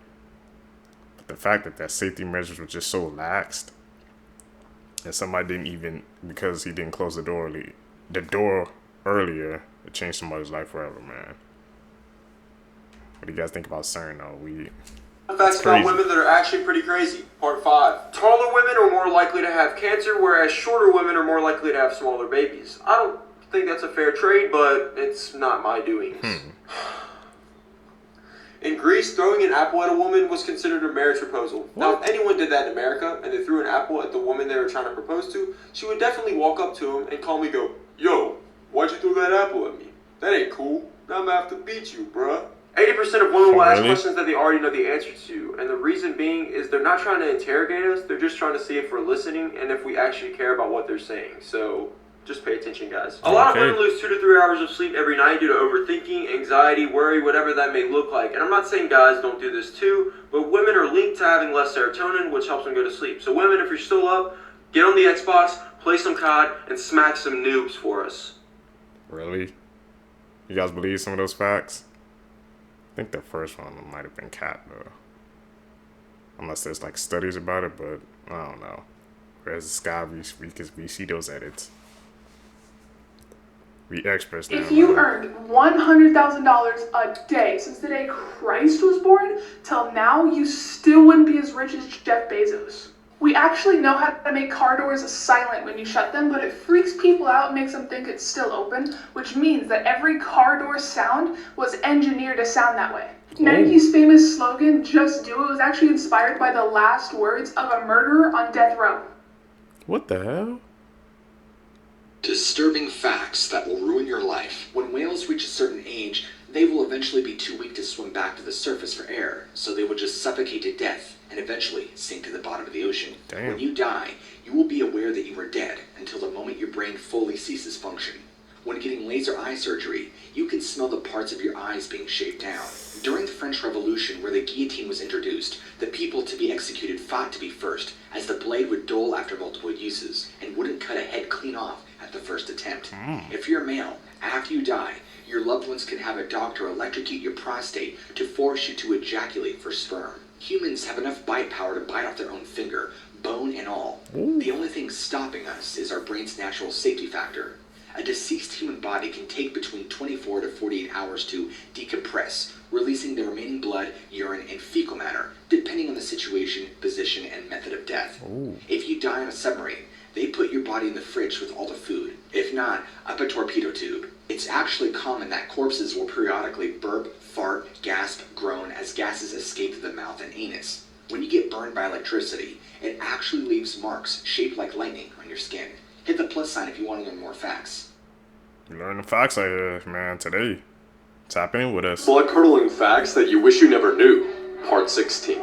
But the fact that safety measures were just so laxed, and somebody didn't even, because he didn't close the door earlier, it changed somebody's life forever, man. What do you guys think about CERN, though? Facts about women that are actually pretty crazy. Part 5. Taller women are more likely to have cancer, whereas shorter women are more likely to have smaller babies. I don't think that's a fair trade, but it's not my doings. In Greece, throwing an apple at a woman was considered a marriage proposal. What? Now, if anyone did that in America, and they threw an apple at the woman they were trying to propose to, she would definitely walk up to him and calmly go, "Yo, why'd you throw that apple at me? That ain't cool. Now I'm gonna have to beat you, bruh." 80% of women will ask questions that they already know the answer to, and the reason being is they're not trying to interrogate us, they're just trying to see if we're listening and if we actually care about what they're saying. So just pay attention, guys. A lot of women lose 2 to 3 hours of sleep every night due to overthinking, anxiety, worry, whatever that may look like. And I'm not saying guys don't do this too, but women are linked to having less serotonin, which helps them go to sleep. So women, if you're still up, get on the Xbox, play some COD, and smack some noobs for us. Really? You guys believe some of those facts? I think the first one might have been cat, though. Unless there's like studies about it, but I don't know. Whereas the sky, we see those edits. We experts now. If you earned $100,000 a day since the day Christ was born till now, you still wouldn't be as rich as Jeff Bezos. We actually know how to make car doors silent when you shut them, but it freaks people out and makes them think it's still open, which means that every car door sound was engineered to sound that way. Nike's famous slogan, "Just Do It," was actually inspired by the last words of a murderer on death row. What the hell? Disturbing facts that will ruin your life. When whales reach a certain age, they will eventually be too weak to swim back to the surface for air, so they will just suffocate to death and eventually sink to the bottom of the ocean. Damn. When you die, you will be aware that you are dead until the moment your brain fully ceases function. When getting laser eye surgery, you can smell the parts of your eyes being shaved down. During the French Revolution, where the guillotine was introduced, the people to be executed fought to be first, as the blade would dull after multiple uses, and wouldn't cut a head clean off at the first attempt. If you're male, after you die, your loved ones can have a doctor electrocute your prostate to force you to ejaculate for sperm. Humans have enough bite power to bite off their own finger, bone and all. The only thing stopping us is our brain's natural safety factor. A deceased human body can take between 24 to 48 hours to decompress, releasing the remaining blood, urine, and fecal matter, depending on the situation, position, and method of death. If you die on a submarine, they put your body in the fridge with all the food. If not, up a torpedo tube. It's actually common that corpses will periodically burp, fart, gasp, groan as gases escape through the mouth and anus. When you get burned by electricity, it actually leaves marks shaped like lightning on your skin. Hit the plus sign if you want to learn more facts. You learn the facts out here, man, today. Tap in with us. Blood-curdling facts that you wish you never knew. Part 16.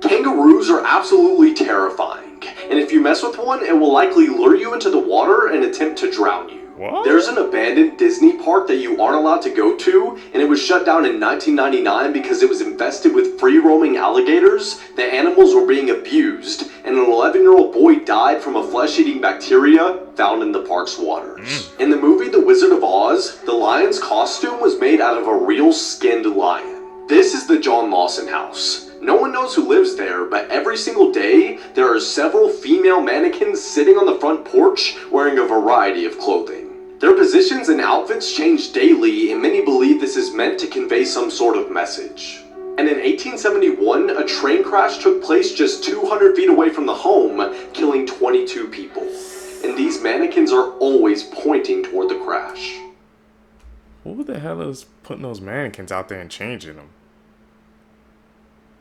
Kangaroos are absolutely terrifying, and if you mess with one, it will likely lure you into the water and attempt to drown you. What? There's an abandoned Disney park that you aren't allowed to go to, and it was shut down in 1999 because it was infested with free-roaming alligators. The animals were being abused, and an 11-year-old boy died from a flesh-eating bacteria found in the park's waters. In the movie The Wizard of Oz, the lion's costume was made out of a real skinned lion. This is the John Lawson house. No one knows who lives there, but every single day, there are several female mannequins sitting on the front porch wearing a variety of clothing. Their positions and outfits change daily, and many believe this is meant to convey some sort of message. And in 1871, a train crash took place just 200 feet away from the home, killing 22 people. And these mannequins are always pointing toward the crash. Who the hell is putting those mannequins out there and changing them?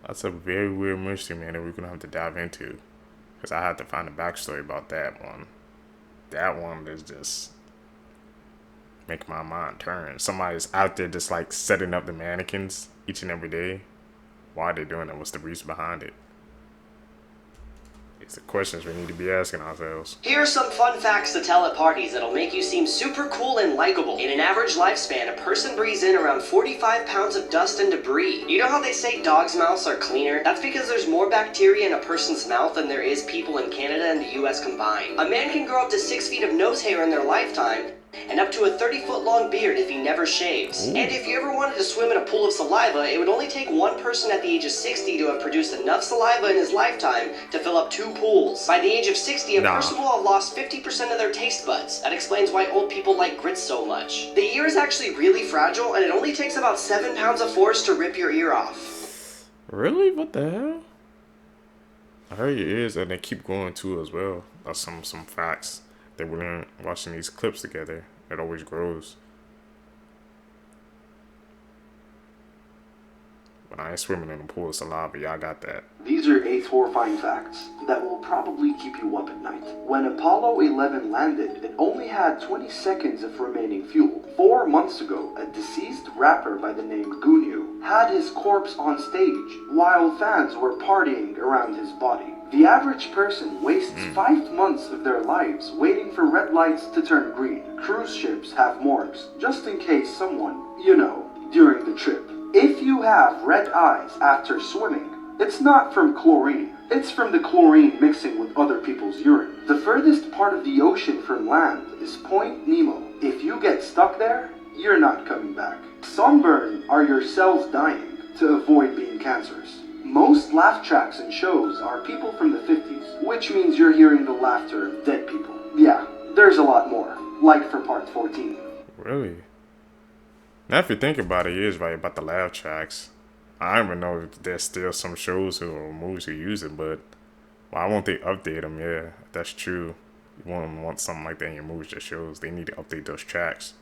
That's a very weird mystery, man, that we're going to have to dive into. Because I had to find a backstory about that one. That one is just make my mind turn. Somebody's out there just like setting up the mannequins each and every day. Why are they doing it? What's the reason behind it? It's the questions we need to be asking ourselves. Here are some fun facts to tell at parties that'll make you seem super cool and likable. In an average lifespan, a person breathes in around 45 pounds of dust and debris. You know how they say dogs' mouths are cleaner? That's because there's more bacteria in a person's mouth than there is people in Canada and the US combined. A man can grow up to 6 feet of nose hair in their lifetime, and up to a 30-foot long beard if he never shaves. And if you ever wanted to swim in a pool of saliva, it would only take one person at the age of 60 to have produced enough saliva in his lifetime to fill up 2 pools. By the age of 60, a person will have lost 50% of their taste buds. That explains why old people like grits so much. The ear is actually really fragile, and it only takes about 7 pounds of force to rip your ear off. Really? What the hell? I heard your ears, and they keep growing too as well. That's some facts that we learn watching these clips together. It always grows. But I ain't swimming in a pool of saliva. Y'all got that. These are 8 horrifying facts that will probably keep you up at night. When Apollo 11 landed, it only had 20 seconds of remaining fuel. 4 months ago, a deceased rapper by the name Gunyu had his corpse on stage while fans were partying around his body. The average person wastes 5 months of their lives waiting for red lights to turn green. Cruise ships have morgues, just in case someone, during the trip. If you have red eyes after swimming, it's not from chlorine. It's from the chlorine mixing with other people's urine. The furthest part of the ocean from land is Point Nemo. If you get stuck there, you're not coming back. Sunburn are your cells dying to avoid being cancerous. Most laugh tracks and shows are people from the 50s, which means you're hearing the laughter of dead people. Yeah, there's a lot more, like for part 14. Really? Now if you think about it, he is right about the laugh tracks. I don't even know if there's still some shows or movies who use it, but why won't they update them? Yeah, that's true. You want something like that in your movies or shows, they need to update those tracks.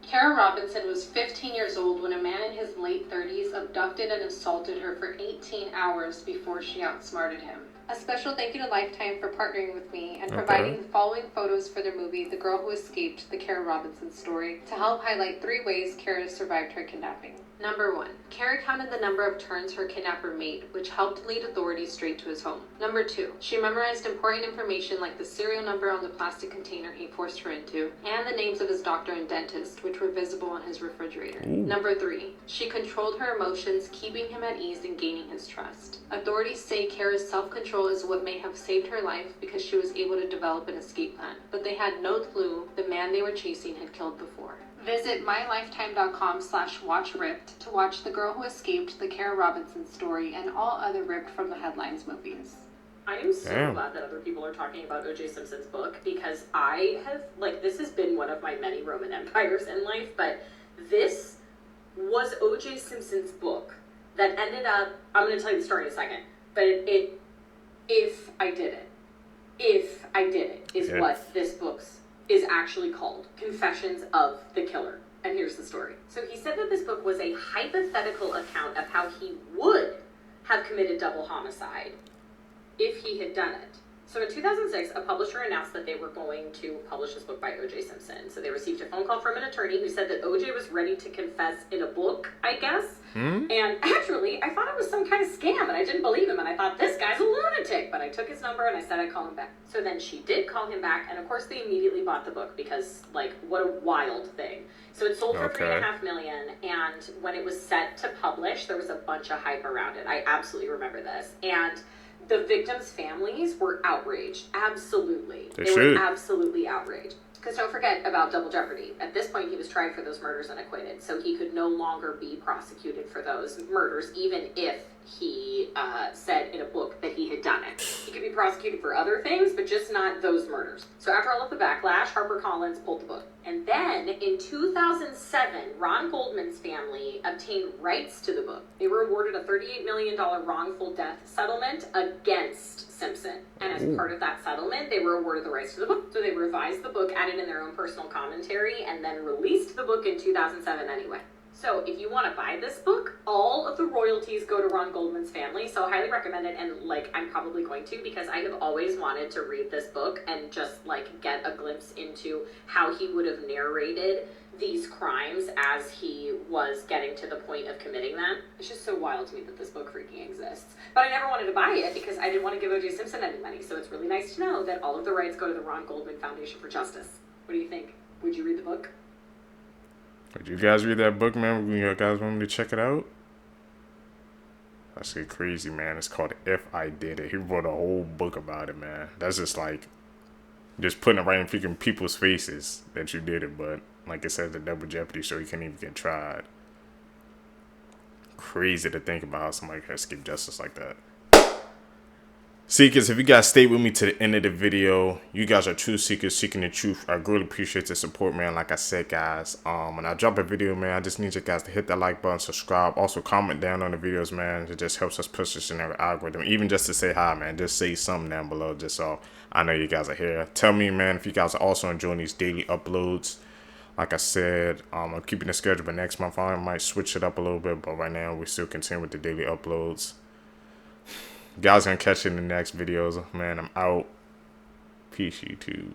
Kara Robinson was 15 years old when a man in his late 30s abducted and assaulted her for 18 hours before she outsmarted him. A special thank you to Lifetime for partnering with me and providing the following photos for their movie, The Girl Who Escaped, The Kara Robinson Story, to help highlight 3 ways Kara survived her kidnapping. Number 1. Kara counted the number of turns her kidnapper made, which helped lead authorities straight to his home. Number 2. She memorized important information like the serial number on the plastic container he forced her into, and the names of his doctor and dentist, which were visible on his refrigerator. Number 3. She controlled her emotions, keeping him at ease and gaining his trust. Authorities say Kara's self-control is what may have saved her life because she was able to develop an escape plan, but they had no clue the man they were chasing had killed before. Visit mylifetime.com/watchripped to watch The Girl Who Escaped, The Kara Robinson Story, and all other Ripped from the Headlines movies. I am so glad that other people are talking about O.J. Simpson's book, because I have, this has been one of my many Roman empires in life, but this was O.J. Simpson's book that ended up, I'm going to tell you the story in a second, but If I Did It is what this book is actually called. Confessions of the Killer. And here's the story. So he said that this book was a hypothetical account of how he would have committed double homicide if he had done it. So in 2006, a publisher announced that they were going to publish this book by O.J. Simpson. So they received a phone call from an attorney who said that O.J. was ready to confess in a book, I guess. And actually, I thought it was some kind of scam, and I didn't believe him, and I thought, this guy's a lunatic. But I took his number, and I said I'd call him back. So then she did call him back, and of course they immediately bought the book because, like, what a wild thing. So it sold for $3.5 million, and when it was set to publish, there was a bunch of hype around it. I absolutely remember this. And the victims' families were outraged. Absolutely. They were absolutely outraged. Because don't forget about double jeopardy. At this point, he was tried for those murders and acquitted, so he could no longer be prosecuted for those murders, even if he said in a book that he had done it. He could be prosecuted for other things, but just not those murders. So after all of the backlash, HarperCollins pulled the book. And then, in 2007, Ron Goldman's family obtained rights to the book. They were awarded a $38 million wrongful death settlement against Simpson. And as part of that settlement, they were awarded the rights to the book. So they revised the book, added in their own personal commentary, and then released the book in 2007 anyway. So if you want to buy this book, all of the royalties go to Ron Goldman's family. So I highly recommend it, and like I'm probably going to, because I have always wanted to read this book and just like get a glimpse into how he would have narrated these crimes as he was getting to the point of committing them. It's just so wild to me that this book freaking exists. But I never wanted to buy it because I didn't want to give O.J. Simpson any money. So it's really nice to know that all of the rights go to the Ron Goldman Foundation for Justice. What do you think? Would you read the book? Did you guys read that book, man? You guys want me to check it out? That's crazy, man. It's called If I Did It. He wrote a whole book about it, man. That's just like, just putting it right in freaking people's faces that you did it. But like it says, the double jeopardy, so you can't even get tried. Crazy to think about how somebody can escape justice like that. Seekers, if you guys stay with me to the end of the video, you guys are true seekers seeking the truth. I really appreciate the support, man. Like I said, guys, when I drop a video, man, I just need you guys to hit that like button, subscribe, also comment down on the videos, man. It just helps us push this in the algorithm. Even just to say hi, man, just say something down below, just so I know you guys are here. Tell me, man, if you guys are also enjoying these daily uploads. Like I said, I'm keeping the schedule, but next month I might switch it up a little bit, but right now we still continue with the daily uploads. Guys gonna catch you in the next videos. Man, I'm out. Peace, YouTube.